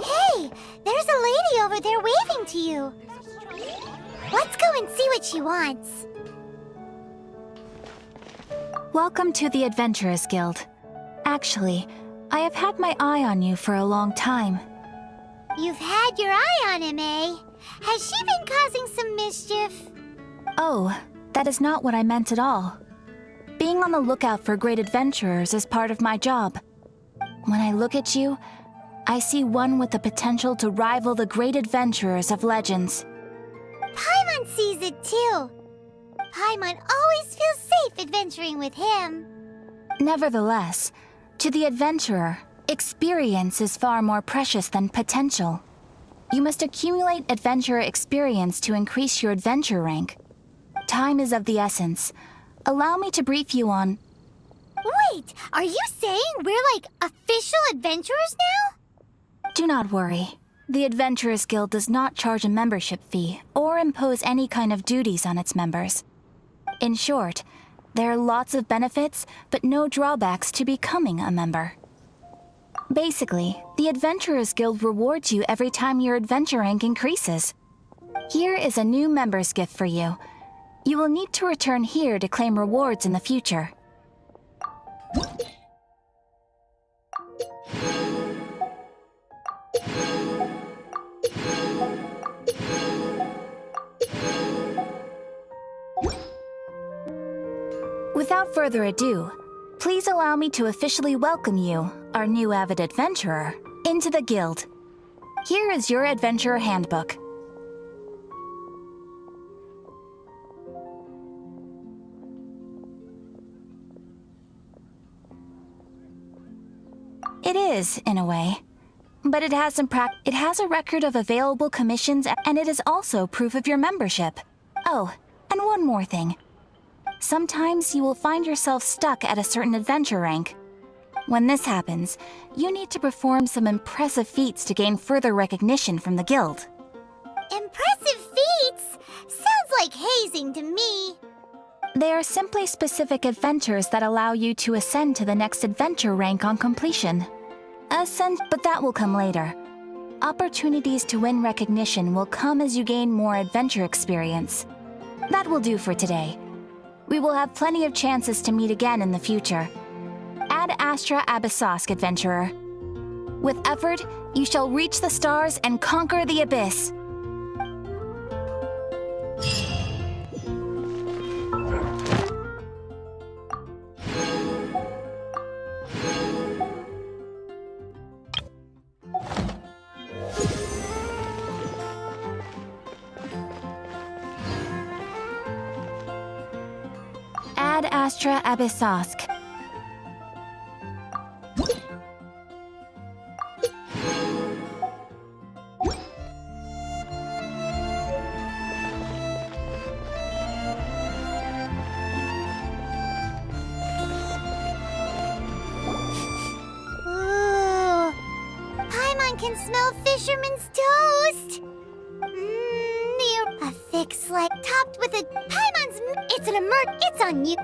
Hey, there's a lady over there waving to you. Let's go and see what she wants. Welcome to the Adventurers Guild. Actually, I have had my eye on you for a long time. You've had your eye on him, eh? Has she been causing some mischief? Oh, that is not what I meant at all. Being on the lookout for great adventurers is part of my job. When I look at you, I see one with the potential to rival the great adventurers of legends. Paimon sees it too. Paimon always feels safe adventuring with him. Nevertheless, to the adventurer, experience is far more precious than potential. You must accumulate adventurer experience to increase your adventure rank. Time is of the essence. Allow me to brief you on... Wait, are you saying we're like official adventurers now? Do not worry. The Adventurers Guild does not charge a membership fee or impose any kind of duties on its members. In short, there are lots of benefits, but no drawbacks to becoming a member. Basically, the Adventurers Guild rewards you every time your adventure rank increases. Here is a new member's gift for you. You will need to return here to claim rewards in the future. Without further ado, please allow me to officially welcome you, our new avid adventurer, into the guild. Here is your adventurer handbook. It is, in a way. But it has a record of available commissions, and it is also proof of your membership. Oh, and one more thing. Sometimes you will find yourself stuck at a certain adventure rank. When this happens, you need to perform some impressive feats to gain further recognition from the guild. Impressive feats? Sounds like hazing to me. They are simply specific adventures that allow you to ascend to the next adventure rank on completion. But that will come later. Opportunities to win recognition will come as you gain more adventure experience. That will do for today. We will have plenty of chances to meet again in the future. Ad Astra Abyssosk, adventurer. With effort, you shall reach the stars and conquer the abyss. Ad Astra Abyssosk. Ooh. Paimon can smell fisherman's toast. A thick slice topped with a Paimon's. It's on you.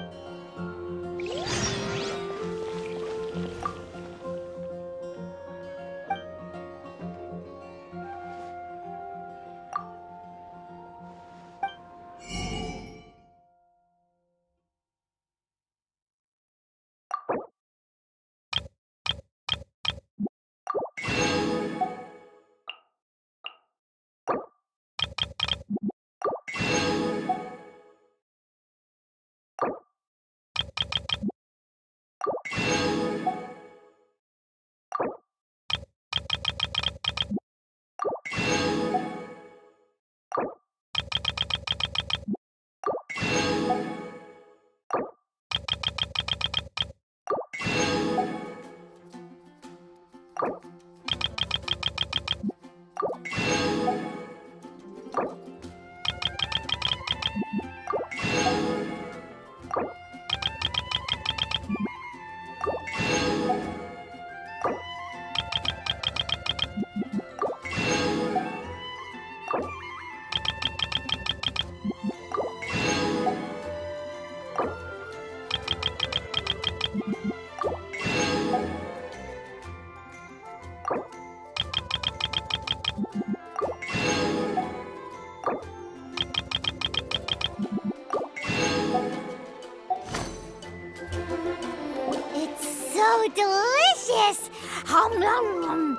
So delicious! Hum, nom, nom.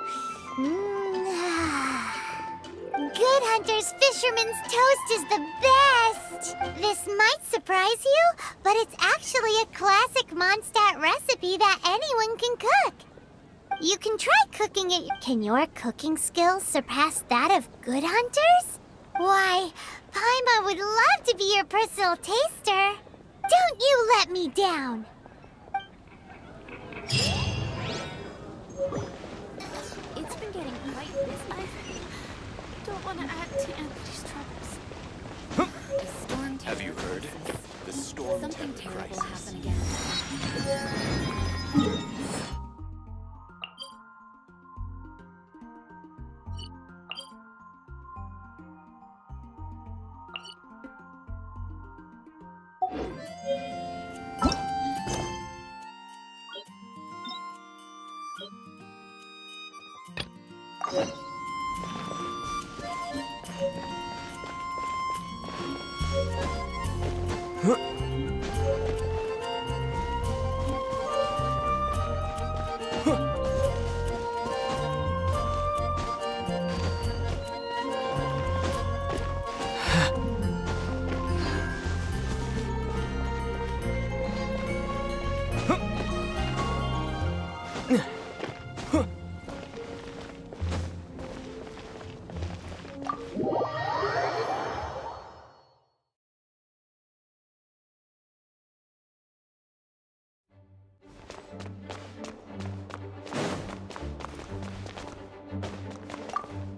Good Hunter's Fisherman's Toast is the best! This might surprise you, but it's actually a classic Mondstadt recipe that anyone can cook. You can try cooking it. Can your cooking skills surpass that of Good Hunter's? Why, Paimon would love to be your personal taster. Don't you let me down! It's been getting quite busy. I don't want to add to Anthony's troubles. The storm Have you heard? The storm Something terror terrible crisis. happen again.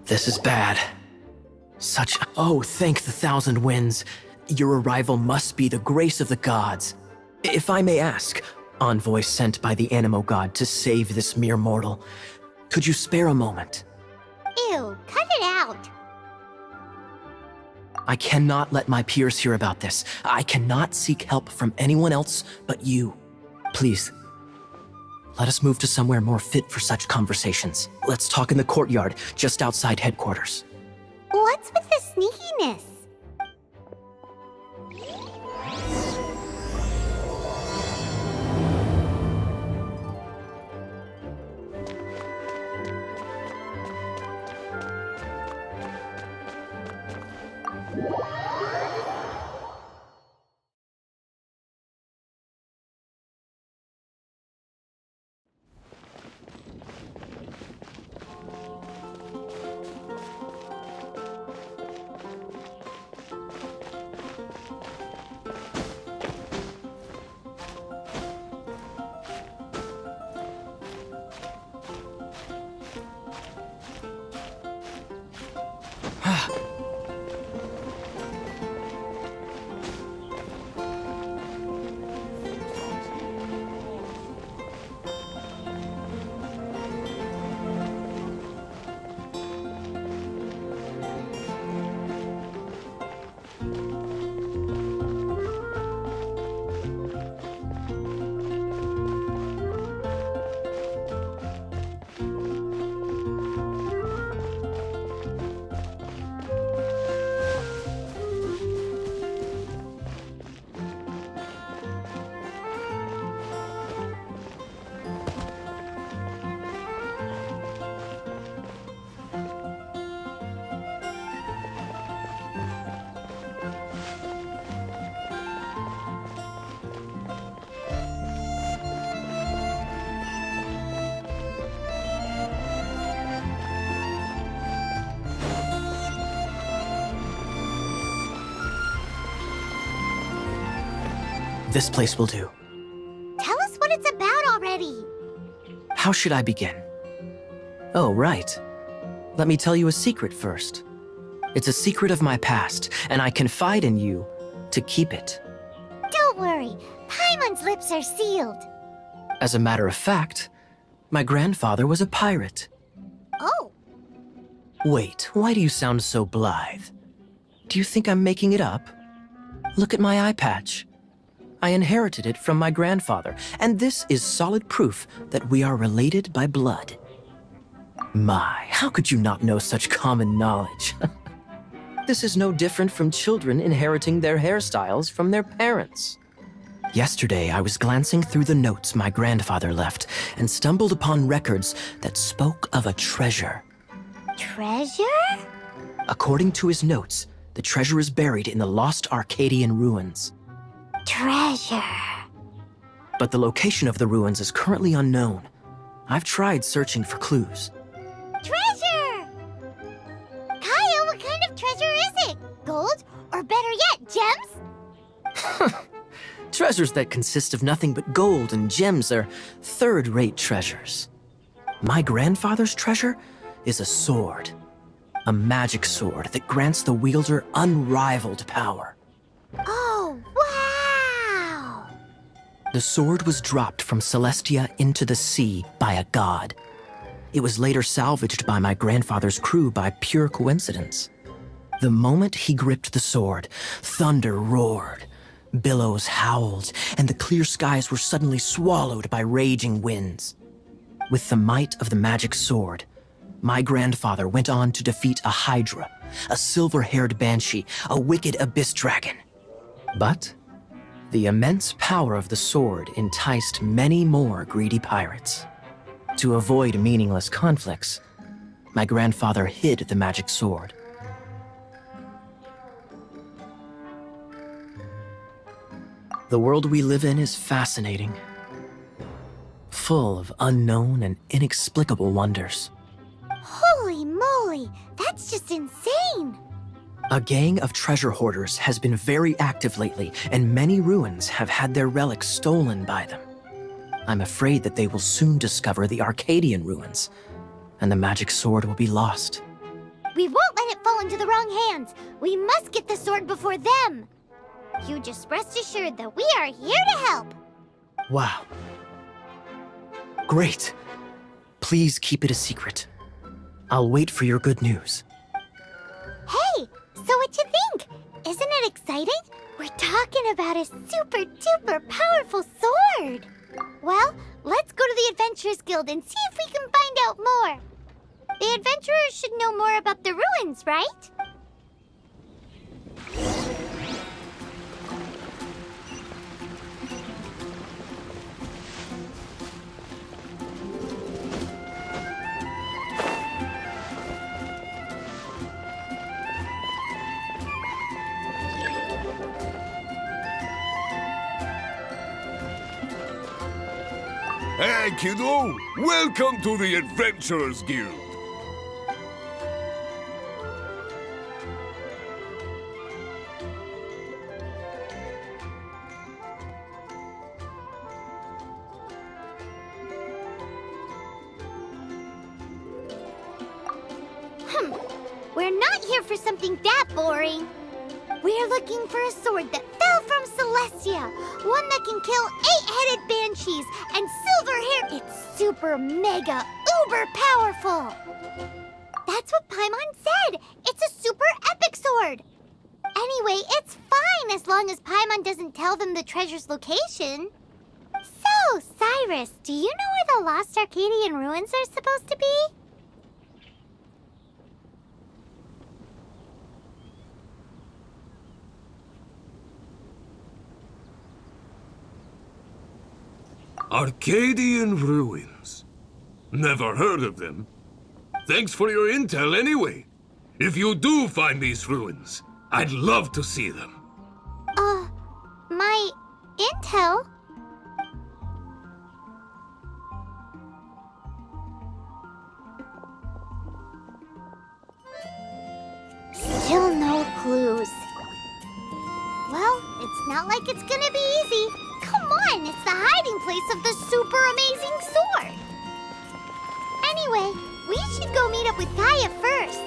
This is bad. Oh, thank the thousand winds. Your arrival must be the grace of the gods. If I may ask, envoy sent by the Animo god to save this mere mortal, could you spare a moment? Ew, cut it out. I cannot let my peers hear about this. I cannot seek help from anyone else but you. Please, let us move to somewhere more fit for such conversations. Let's talk in the courtyard, just outside headquarters. What's with the sneakiness? This place will do. Tell us what it's about already. How should I begin? Oh, right. Let me tell you a secret first. It's a secret of my past, and I confide in you to keep it. Don't worry, Paimon's lips are sealed. As a matter of fact, my grandfather was a pirate. Oh, Wait, why do you sound so blithe? Do you think I'm making it up? Look at my eye patch. I inherited it from my grandfather, and this is solid proof that we are related by blood. My, how could you not know such common knowledge? This is no different from children inheriting their hairstyles from their parents. Yesterday, I was glancing through the notes my grandfather left and stumbled upon records that spoke of a treasure. treasure? According to his notes, the treasure is buried in the lost Arcadian ruins. Treasure. But the location of the ruins is currently unknown. I've tried searching for clues. Treasure! Kaya, what kind of treasure is it? Gold? Or better yet, gems? Treasures that consist of nothing but gold and gems are third-rate treasures. My grandfather's treasure is a sword. A magic sword that grants the wielder unrivaled power. Oh, wow! The sword was dropped from Celestia into the sea by a god. It was later salvaged by my grandfather's crew by pure coincidence. The moment he gripped the sword, thunder roared, billows howled, and the clear skies were suddenly swallowed by raging winds. With the might of the magic sword, my grandfather went on to defeat a hydra, a silver-haired banshee, a wicked abyss dragon. But the immense power of the sword enticed many more greedy pirates. To avoid meaningless conflicts, my grandfather hid the magic sword. The world we live in is fascinating, full of unknown and inexplicable wonders. Holy moly, that's just insane! A gang of treasure hoarders has been very active lately, and many ruins have had their relics stolen by them. I'm afraid that they will soon discover the Arcadian ruins, and the magic sword will be lost. We won't let it fall into the wrong hands. We must get the sword before them. You just rest assured that we are here to help. Wow. Great. Please keep it a secret. I'll wait for your good news. Hey, so what you think? Isn't it exciting? We're talking about a super duper powerful sword. Well, let's go to the Adventurers Guild and see if we can find out more. The adventurers should know more about the ruins, right? Hey, kiddo! Welcome to the Adventurers Guild! We're not here for something that boring. We're looking for a sword that fell from Celestia. One that can kill 8-headed banshees and silver hair. It's super mega uber powerful. That's what Paimon said. It's a super epic sword. Anyway, it's fine as long as Paimon doesn't tell them the treasure's location. So, Cyrus, do you know where the lost Arcadian ruins are supposed to be? Arcadian ruins. Never heard of them. Thanks for your intel anyway. If you do find these ruins, I'd love to see them. My intel? Still no clues. Well, it's not like it's gonna be easy. Come on, it's the hiding place of the super amazing sword. Anyway, we should go meet up with Gaia first.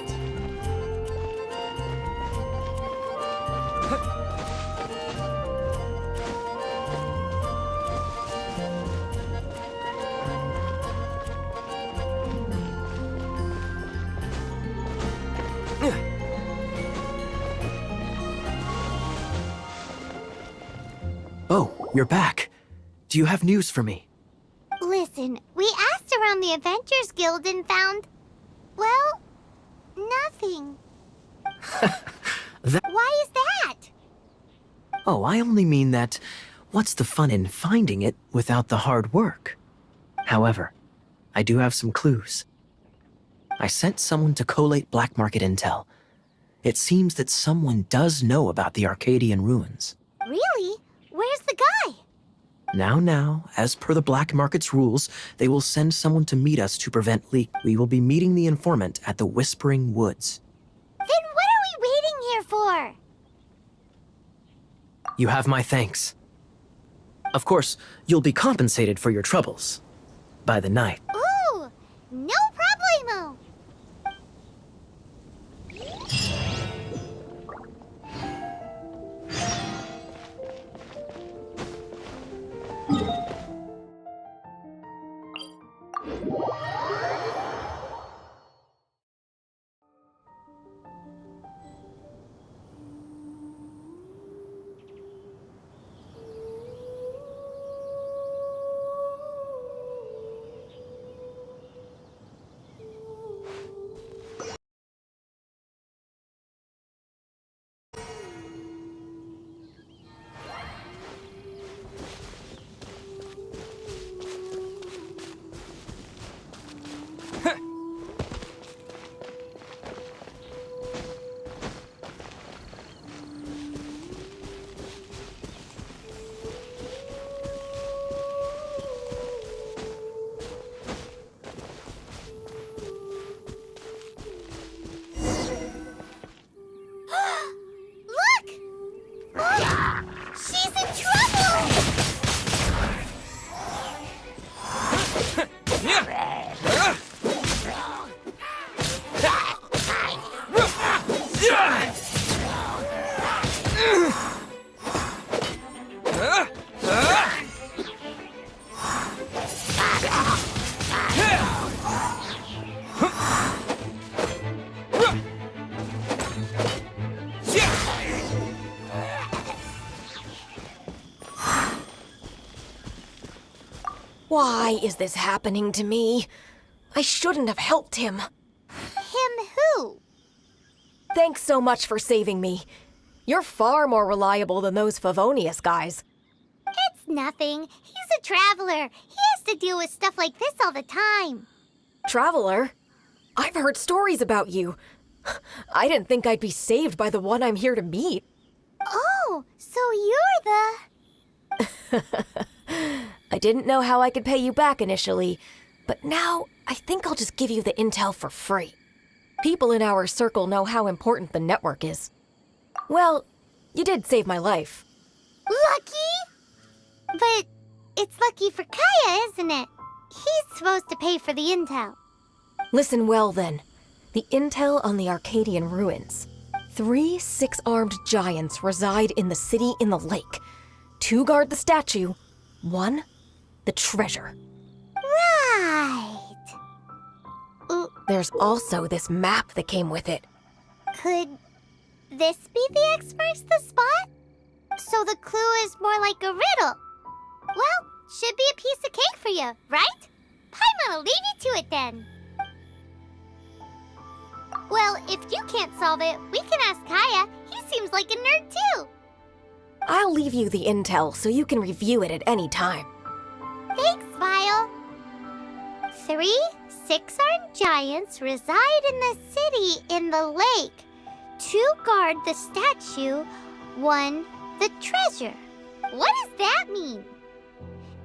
Oh, you're back. Do you have news for me? Listen, we asked around the Adventurers Guild and found, well, nothing. Why is that? Oh, I only mean that what's the fun in finding it without the hard work? However, I do have some clues. I sent someone to collate black market intel. It seems that someone does know about the Arcadian ruins. Really? Where's the guy? Now, as per the black market's rules, they will send someone to meet us to prevent leak. We will be meeting the informant at the Whispering Woods. Then what are we waiting here for? You have my thanks. Of course, you'll be compensated for your troubles. By the night. Ooh, no problemo. Why is this happening to me? I shouldn't have helped him. Him who? Thanks so much for saving me. You're far more reliable than those Favonius guys. It's nothing. He's a traveler. He has to deal with stuff like this all the time. Traveler? I've heard stories about you. I didn't think I'd be saved by the one I'm here to meet. Oh, so you're the... I didn't know how I could pay you back initially, but now I think I'll just give you the intel for free. People in our circle know how important the network is. Well, you did save my life. Lucky? But it's lucky for Kaya, isn't it? He's supposed to pay for the intel. Listen well then. The intel on the Arcadian ruins. 3 6-armed giants reside in the city in the lake. 2 guard the statue, 1 the treasure. Right. There's also this map that came with it. Could this be the X marks the spot? So the clue is more like a riddle. Well, should be a piece of cake for you, right? Paimon'll leave you to it then. Well, if you can't solve it, we can ask Kaya. He seems like a nerd too. I'll leave you the intel so you can review it at any time. Thanks, Vile. 3 6-armed giants reside in the city in the lake. 2 guard the statue, 1 the treasure. What does that mean?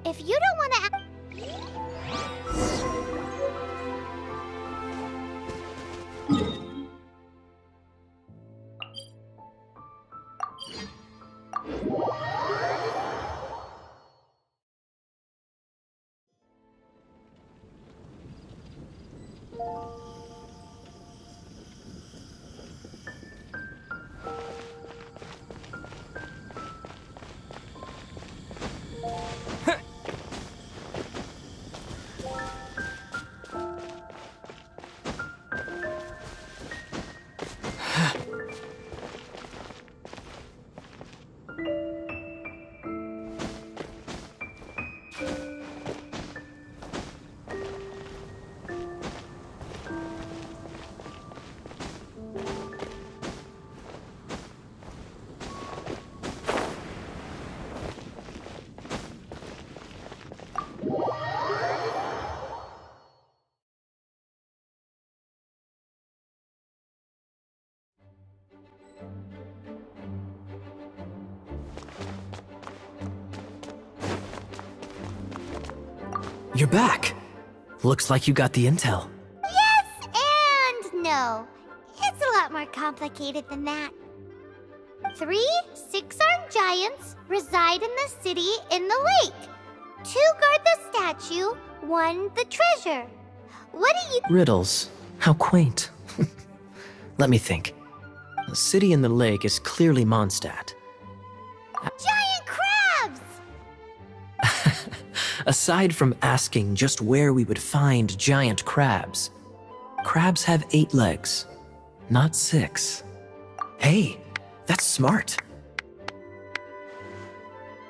If you don't want to... You're back. Looks like you got the intel. Yes and no. It's a lot more complicated than that. 3 6-armed giants reside in the city in the lake. 2 guard the statue, 1 the treasure. What do you... Riddles. How quaint. Let me think. The city in the lake is clearly Mondstadt. Giant crabs! Aside from asking just where we would find giant crabs, crabs have 8 legs, not 6. Hey, that's smart.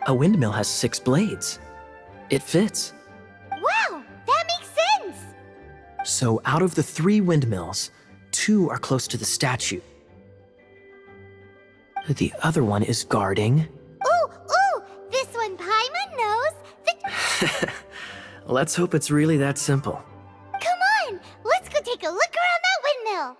A windmill has 6 blades. It fits. Wow, that makes sense! So out of the 3 windmills, 2 are close to the statue. The other one is guarding. Ooh, this one Paimon knows. Let's hope it's really that simple. Come on, let's go take a look around that windmill.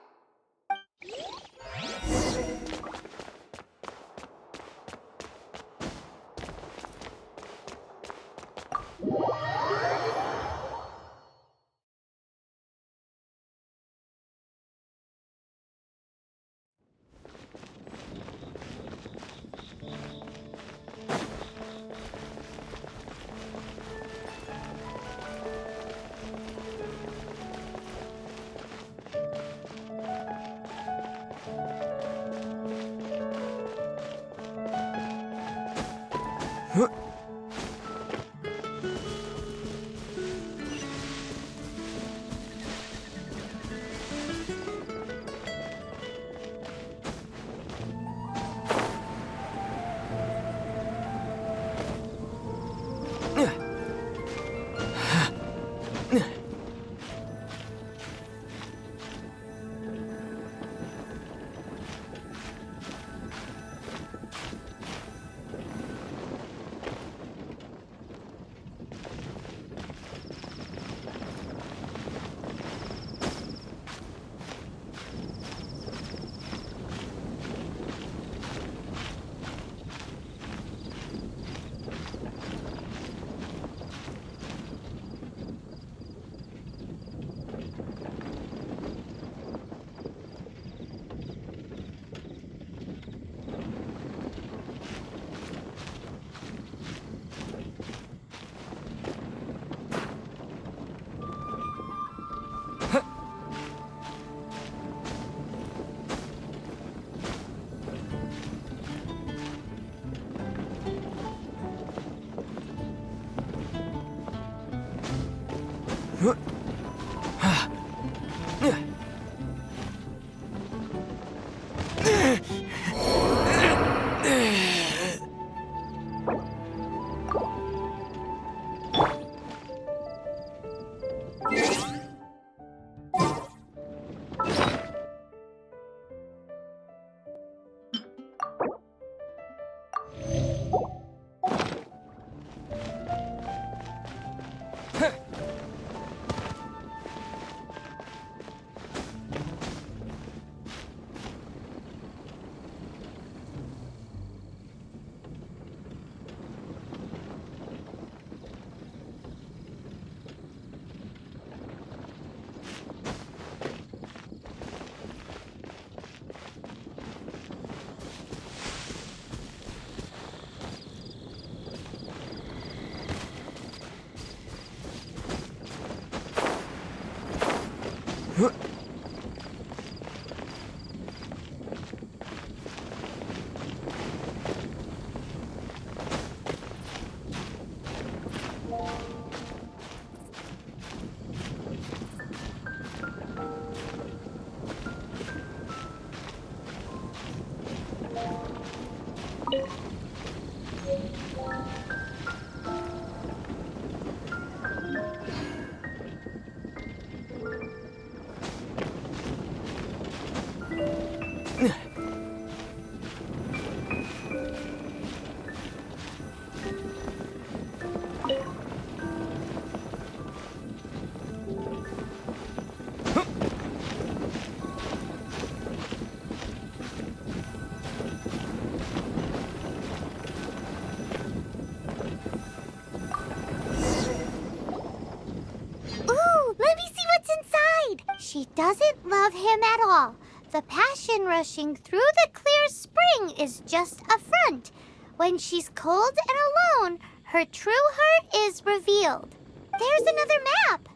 She doesn't love him at all. The passion rushing through the clear spring is just a front. When she's cold and alone, her true heart is revealed. There's another map.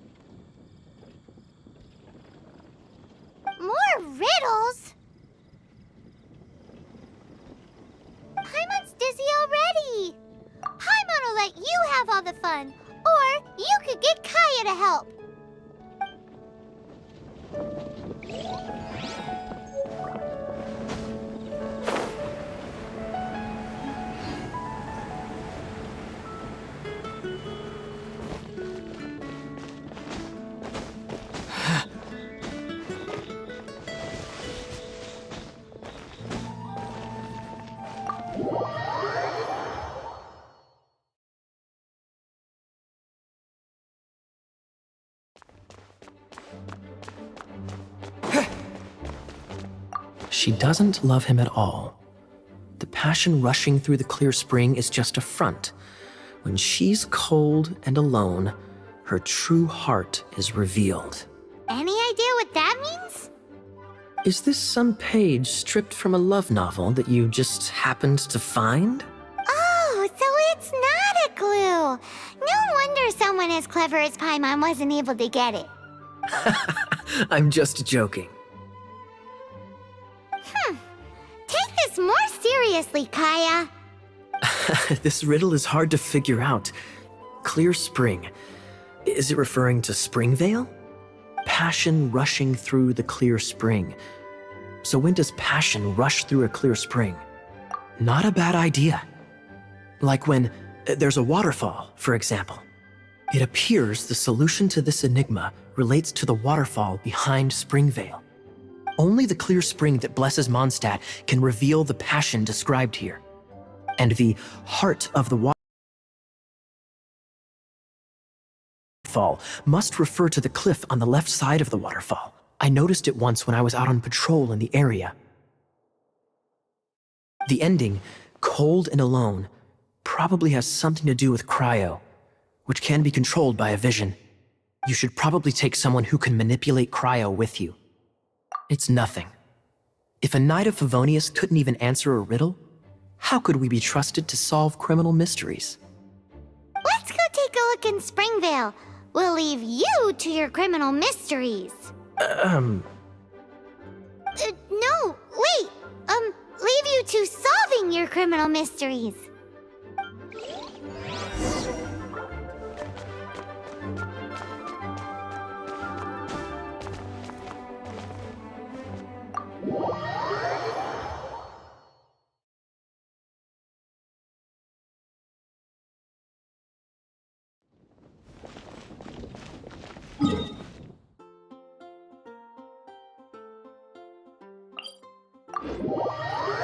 More riddles? Paimon's dizzy already. Paimon will let you have all the fun. Or you could get Kaya to help. She doesn't love him at all. The passion rushing through the clear spring is just a front. When she's cold and alone, her true heart is revealed. Any idea what that means? Is this some page stripped from a love novel that you just happened to find? Oh, so it's not a clue. No wonder someone as clever as Paimon wasn't able to get it. I'm just joking. Take this more seriously, Kaya. This riddle is hard to figure out. Clear spring. Is it referring to Springvale? Passion rushing through the clear spring. So when does passion rush through a clear spring? Not a bad idea. Like when there's a waterfall, for example. It appears the solution to this enigma relates to the waterfall behind Springvale. Only the clear spring that blesses Mondstadt can reveal the passion described here. And the heart of the waterfall must refer to the cliff on the left side of the waterfall. I noticed it once when I was out on patrol in the area. The ending, cold and alone, probably has something to do with cryo, which can be controlled by a vision. You should probably take someone who can manipulate cryo with you. It's nothing. If a Knight of Favonius couldn't even answer a riddle, how could we be trusted to solve criminal mysteries? Let's go take a look in Springvale. We'll leave you to your criminal mysteries. No, wait. Leave you to solving your criminal mysteries.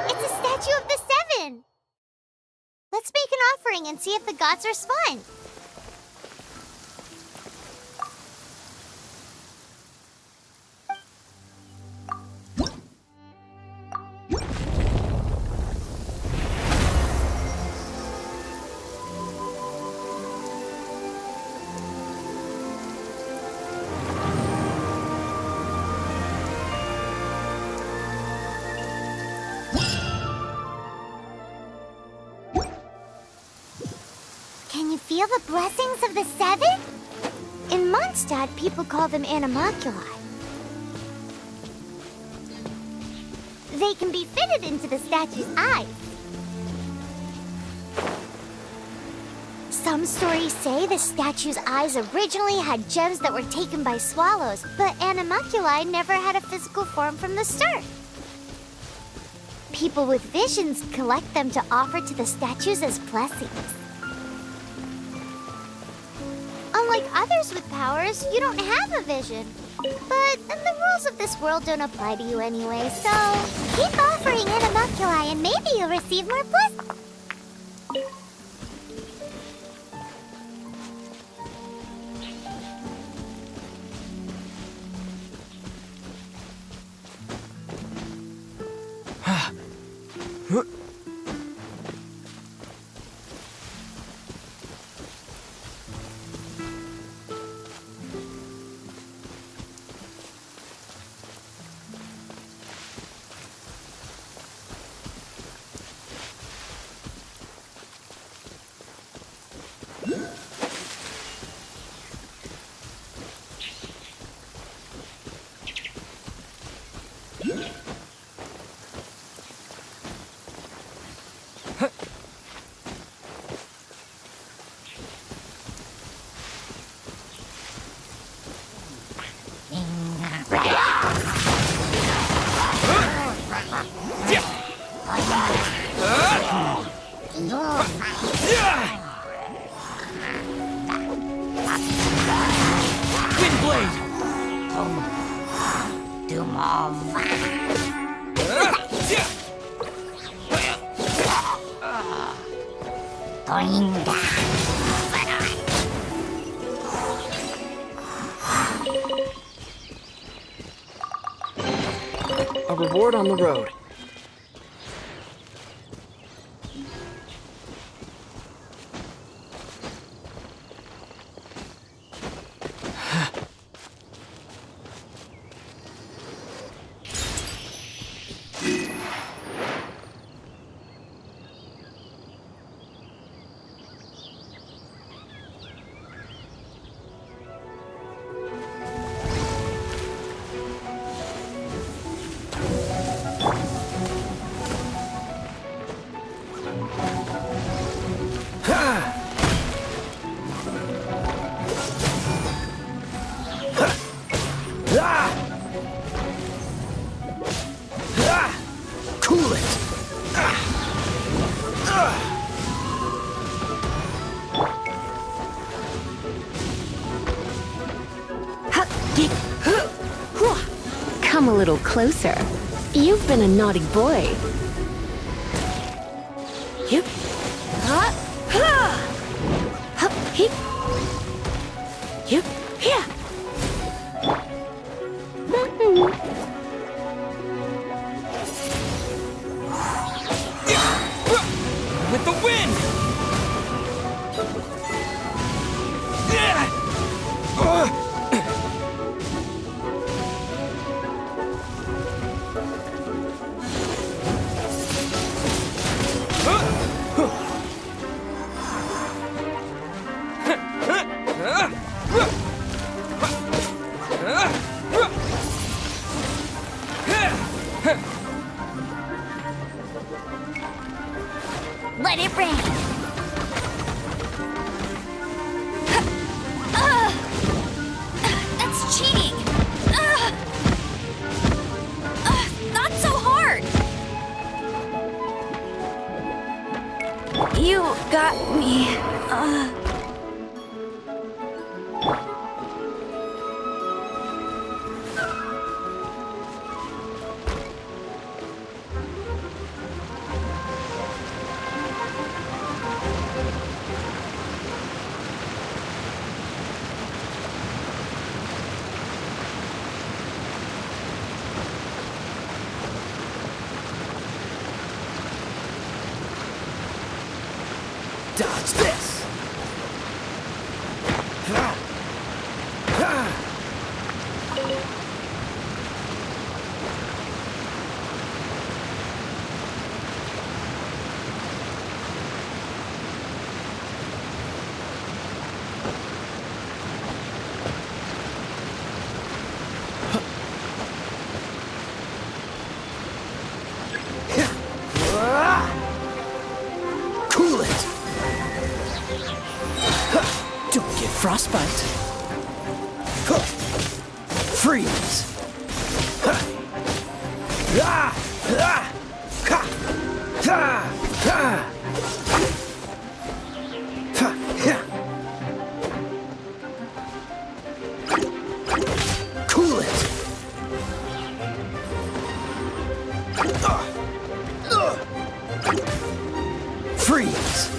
It's a statue of the Seven! Let's make an offering and see if the gods respond. Can you feel the blessings of the Seven? In Mondstadt, people call them animalculi. They can be fitted into the statue's eyes. Some stories say the statue's eyes originally had gems that were taken by swallows, but animalculi never had a physical form from the start. People with visions collect them to offer to the statues as blessings. Unlike others with powers, you don't have a vision. But the rules of this world don't apply to you anyway, so keep offering animalculi and maybe you'll receive more blessings. A reward on the road. come a little closer. You've been a naughty boy. Yep. Hup, heep. Yep. Yeah. With the wind! Let it rain. That's cheating! Not so hard! You got me. Dodge this! Cool it! Don't get frostbite. Freeze! Cool it! Freeze!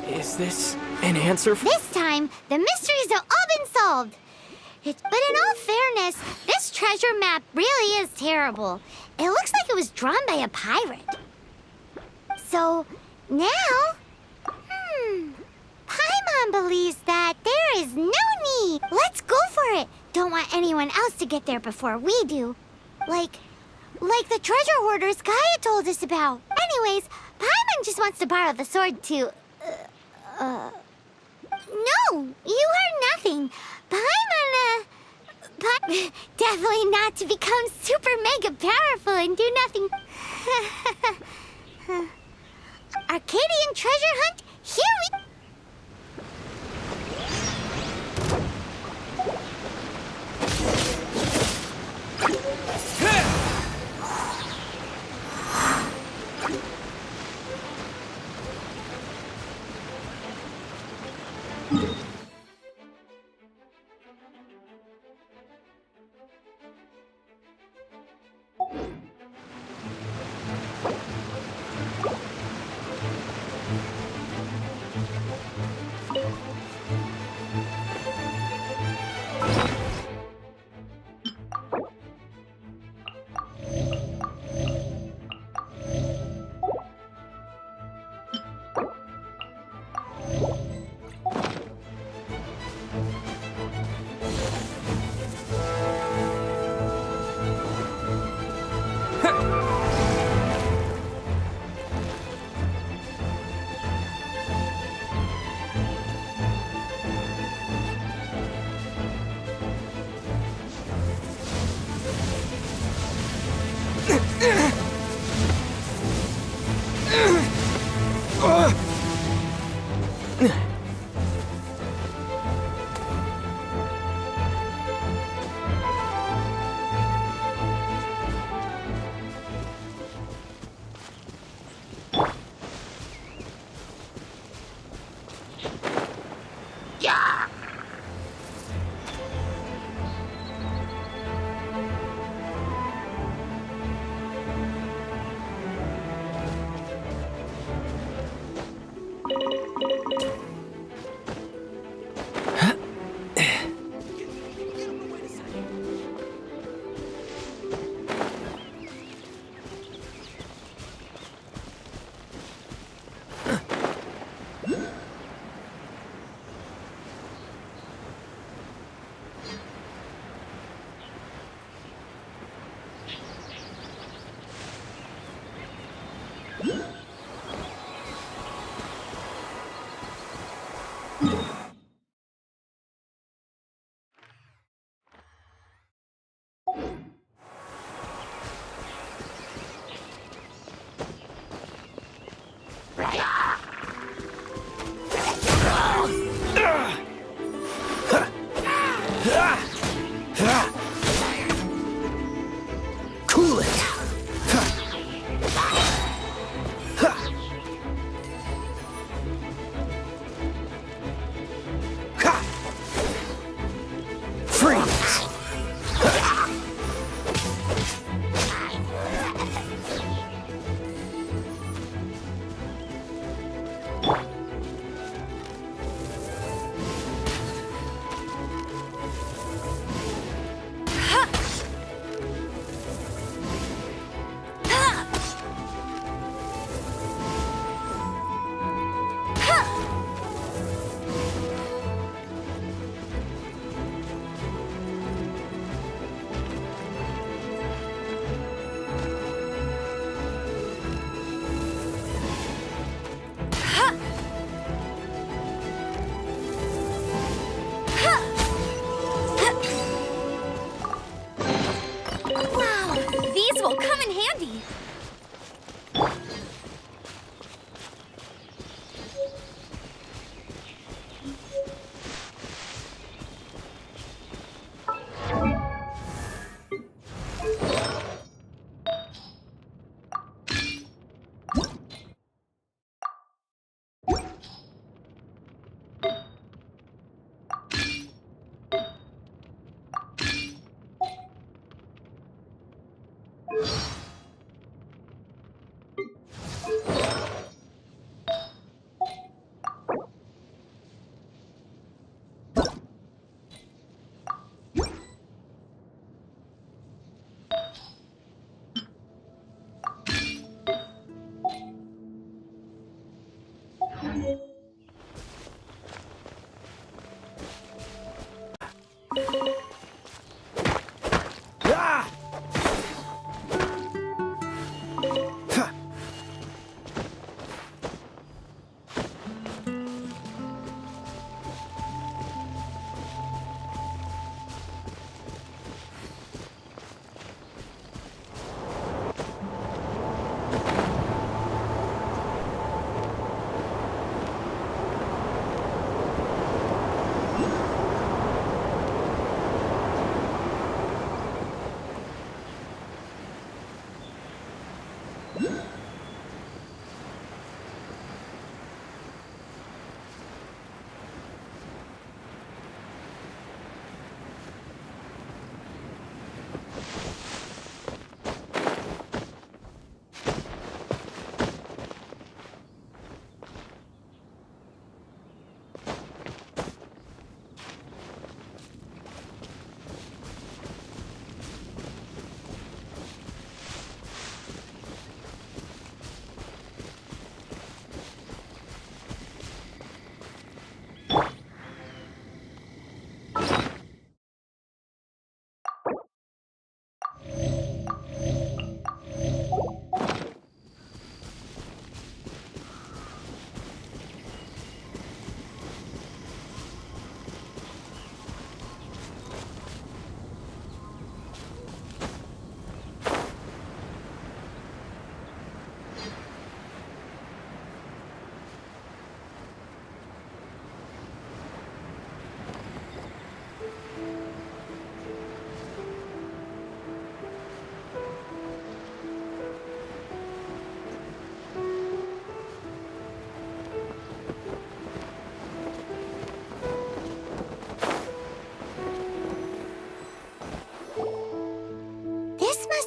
Is this an answer for— This time, the mysteries have all been solved. But in all fairness, this treasure map really is terrible. It looks like it was drawn by a pirate. So, now... Paimon believes that there is no need. Let's go for it. Don't want anyone else to get there before we do. Like the treasure hoarders Gaia told us about. Anyways, Paimon just wants to borrow the sword to... No, you heard nothing. Paimon, definitely not to become super mega powerful and do nothing. Arcadian treasure hunt, here we...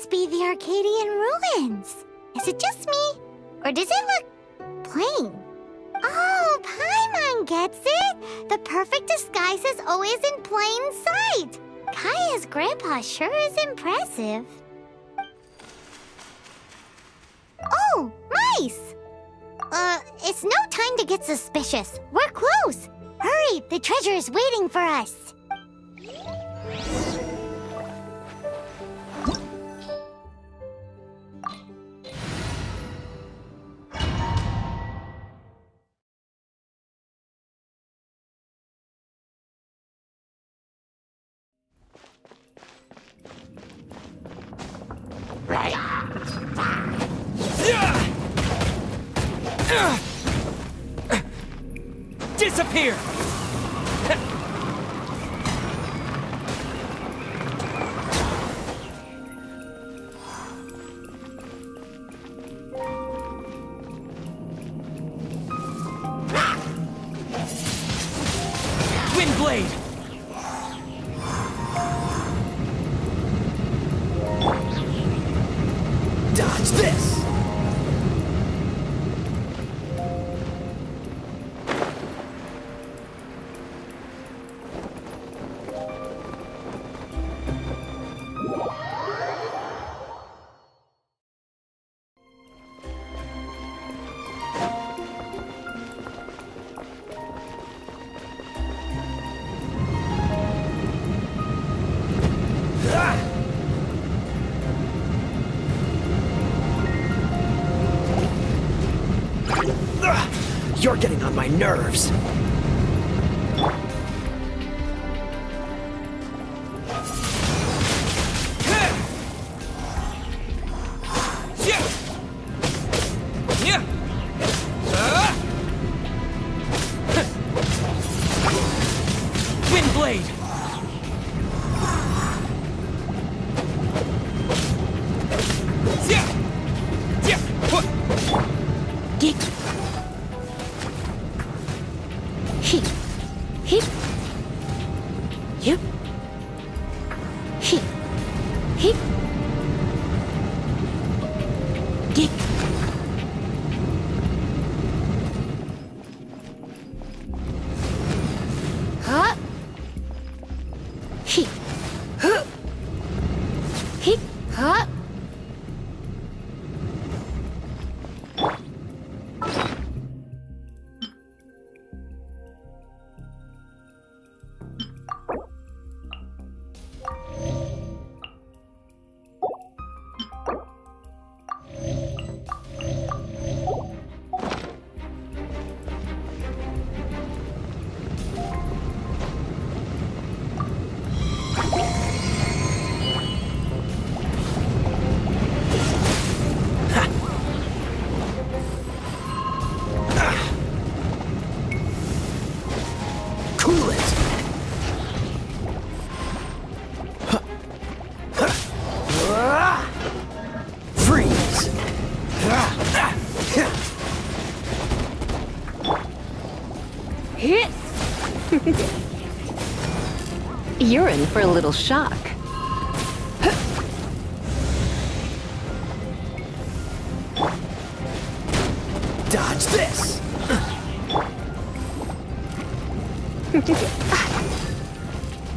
Be the Arcadian ruins. Is it just me? Or does it look plain? Oh, Paimon gets it! The perfect disguise is always in plain sight! Kaya's grandpa sure is impressive. Oh, mice! It's no time to get suspicious. We're close! Hurry, the treasure is waiting for us! Disappear! Wind blade! Dodge this! You're getting on my nerves. Wind blade. Geek. Huh? He. Huh? He. Huh? Cool it. Freeze. Hit. You're in for a little shock. Dodge this.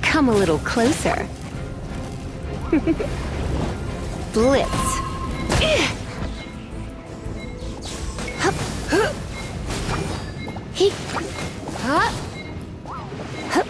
Come a little closer. Blitz. Hup. He. Huh? Hup.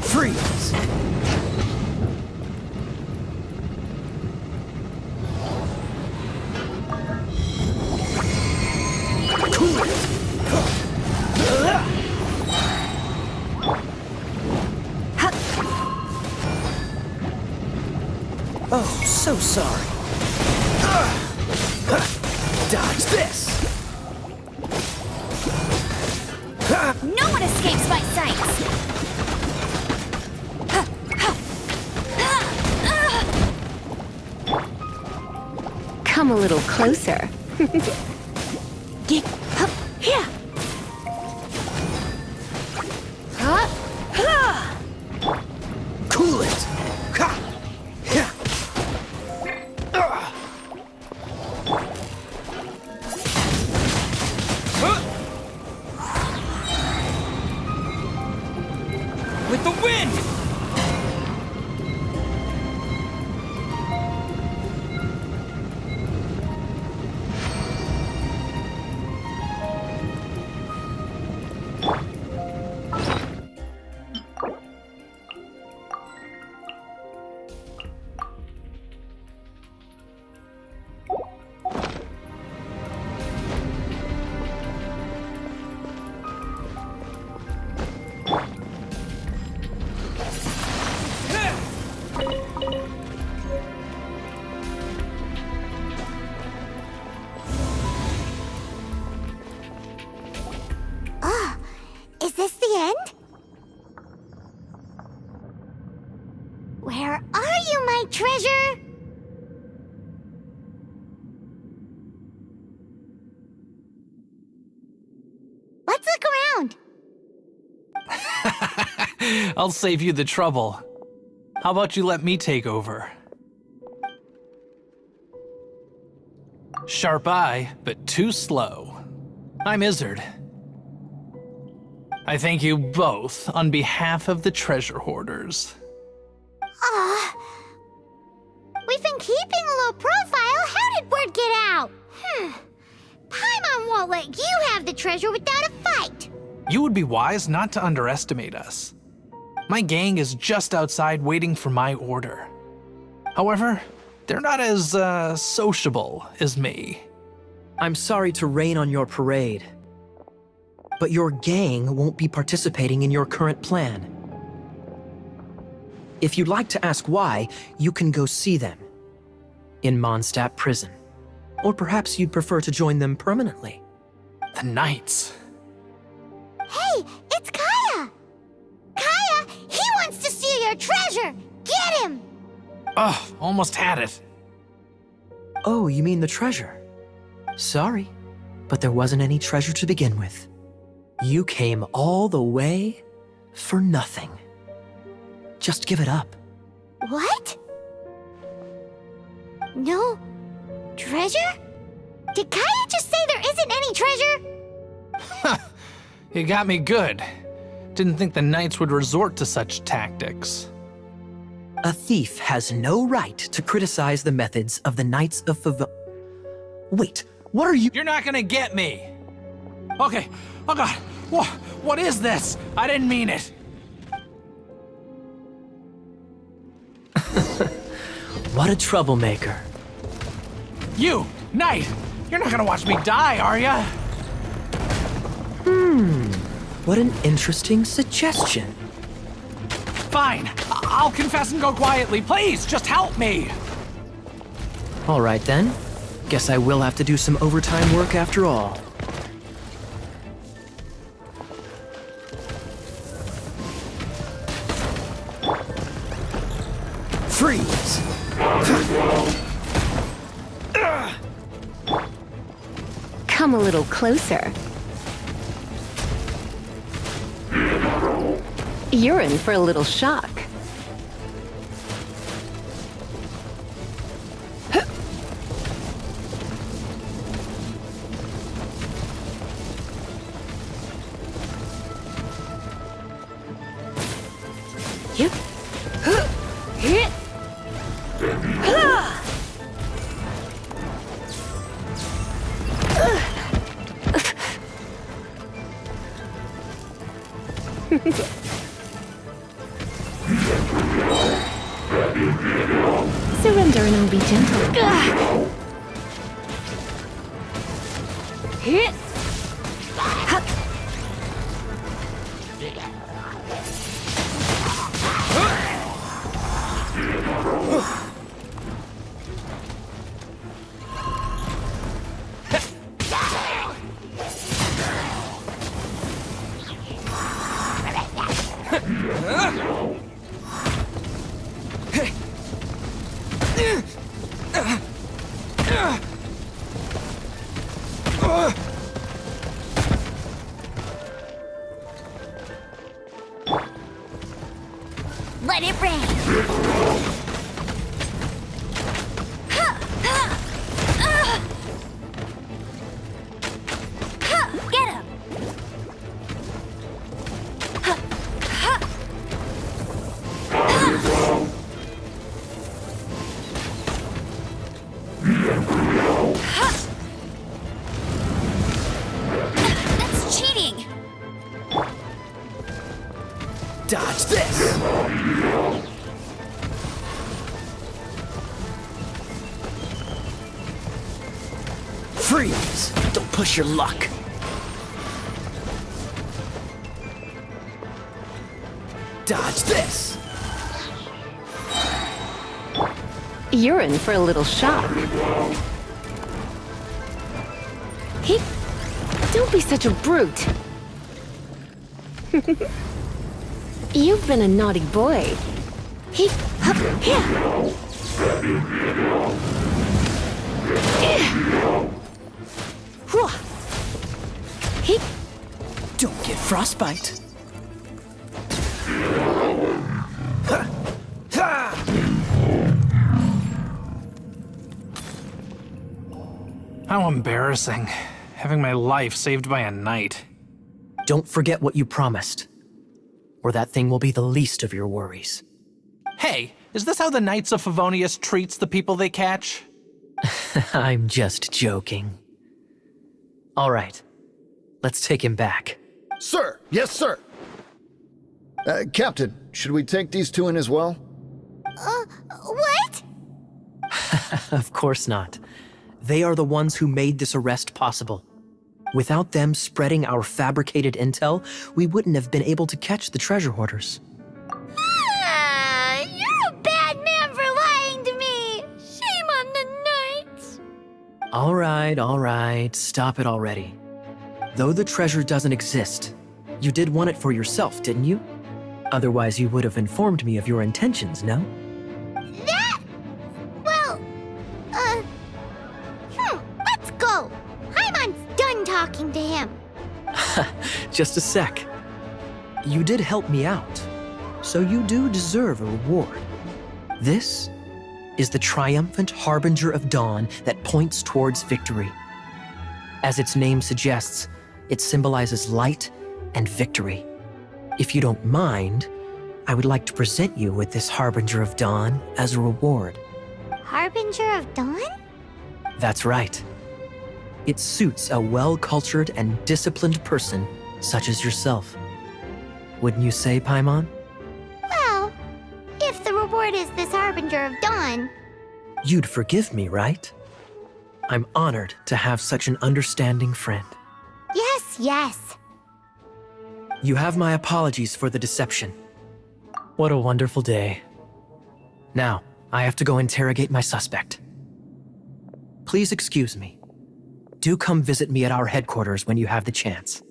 Freeze. Cool it. Oh, so sorry. Dodge this. No one escapes my sights! Come a little closer. Geek. Hup. Here. Huh? Cool it. Ha. Yeah. With the wind. Is this the end? Where are you, my treasure? Let's look around. I'll save you the trouble. How about you let me take over? Sharp eye, but too slow. I'm Izzard. I thank you both on behalf of the treasure hoarders. We've been keeping a low profile. How did word get out? Paimon won't let you have the treasure without a fight. You would be wise not to underestimate us. My gang is just outside waiting for my order. However, they're not as, sociable as me. I'm sorry to rain on your parade, but your gang won't be participating in your current plan. If you'd like to ask why, you can go see them in Mondstadt prison. Or perhaps you'd prefer to join them permanently. The Knights. Hey, it's their treasure! Get him! Ugh, almost had it. Oh, you mean the treasure? Sorry, but there wasn't any treasure to begin with. You came all the way for nothing. Just give it up. What? No treasure? Did Kaya just say there isn't any treasure? You got me good. Didn't think the knights would resort to such tactics. A thief has no right to criticize the methods of the Knights of Wait, what are you— You're not gonna get me! Okay, oh god, what is this? I didn't mean it. What a troublemaker. You, knight, you're not gonna watch me die, are ya? What an interesting suggestion. Fine, I'll confess and go quietly. Please, just help me! All right then. Guess I will have to do some overtime work after all. Freeze! Come a little closer. You're in for a little shock. Yep. Surrender and I'll be gentle. Hit. Let it rain! Get him! That's cheating! Dodge this! Freeze! Don't push your luck. Dodge this! You're in for a little shock. Hey, don't be such a brute. You've been a naughty boy. Hey, hup, here. Hey, Don't get frostbite. How embarrassing. Having my life saved by a knight. Don't forget what you promised, or that thing will be the least of your worries. Hey, is this how the Knights of Favonius treats the people they catch? I'm just joking. All right, let's take him back. Sir! Yes, sir! Captain, should we take these two in as well? What? Of course not. They are the ones who made this arrest possible. Without them spreading our fabricated intel, we wouldn't have been able to catch the treasure hoarders. You're a bad man for lying to me! Shame on the knights! All right, stop it already. Though the treasure doesn't exist, you did want it for yourself, didn't you? Otherwise, you would have informed me of your intentions, no? That... Well... Let's go! Paimon's done talking to him. Just a sec. You did help me out, so you do deserve a reward. This is the triumphant harbinger of dawn that points towards victory. As its name suggests, it symbolizes light and victory. If you don't mind, I would like to present you with this harbinger of dawn as a reward. Harbinger of Dawn? That's right. It suits a well-cultured and disciplined person such as yourself. Wouldn't you say, Paimon? Well, if the reward is this Harbinger of Dawn... You'd forgive me, right? I'm honored to have such an understanding friend. Yes, yes. You have my apologies for the deception. What a wonderful day. Now, I have to go interrogate my suspect. Please excuse me. Do come visit me at our headquarters when you have the chance.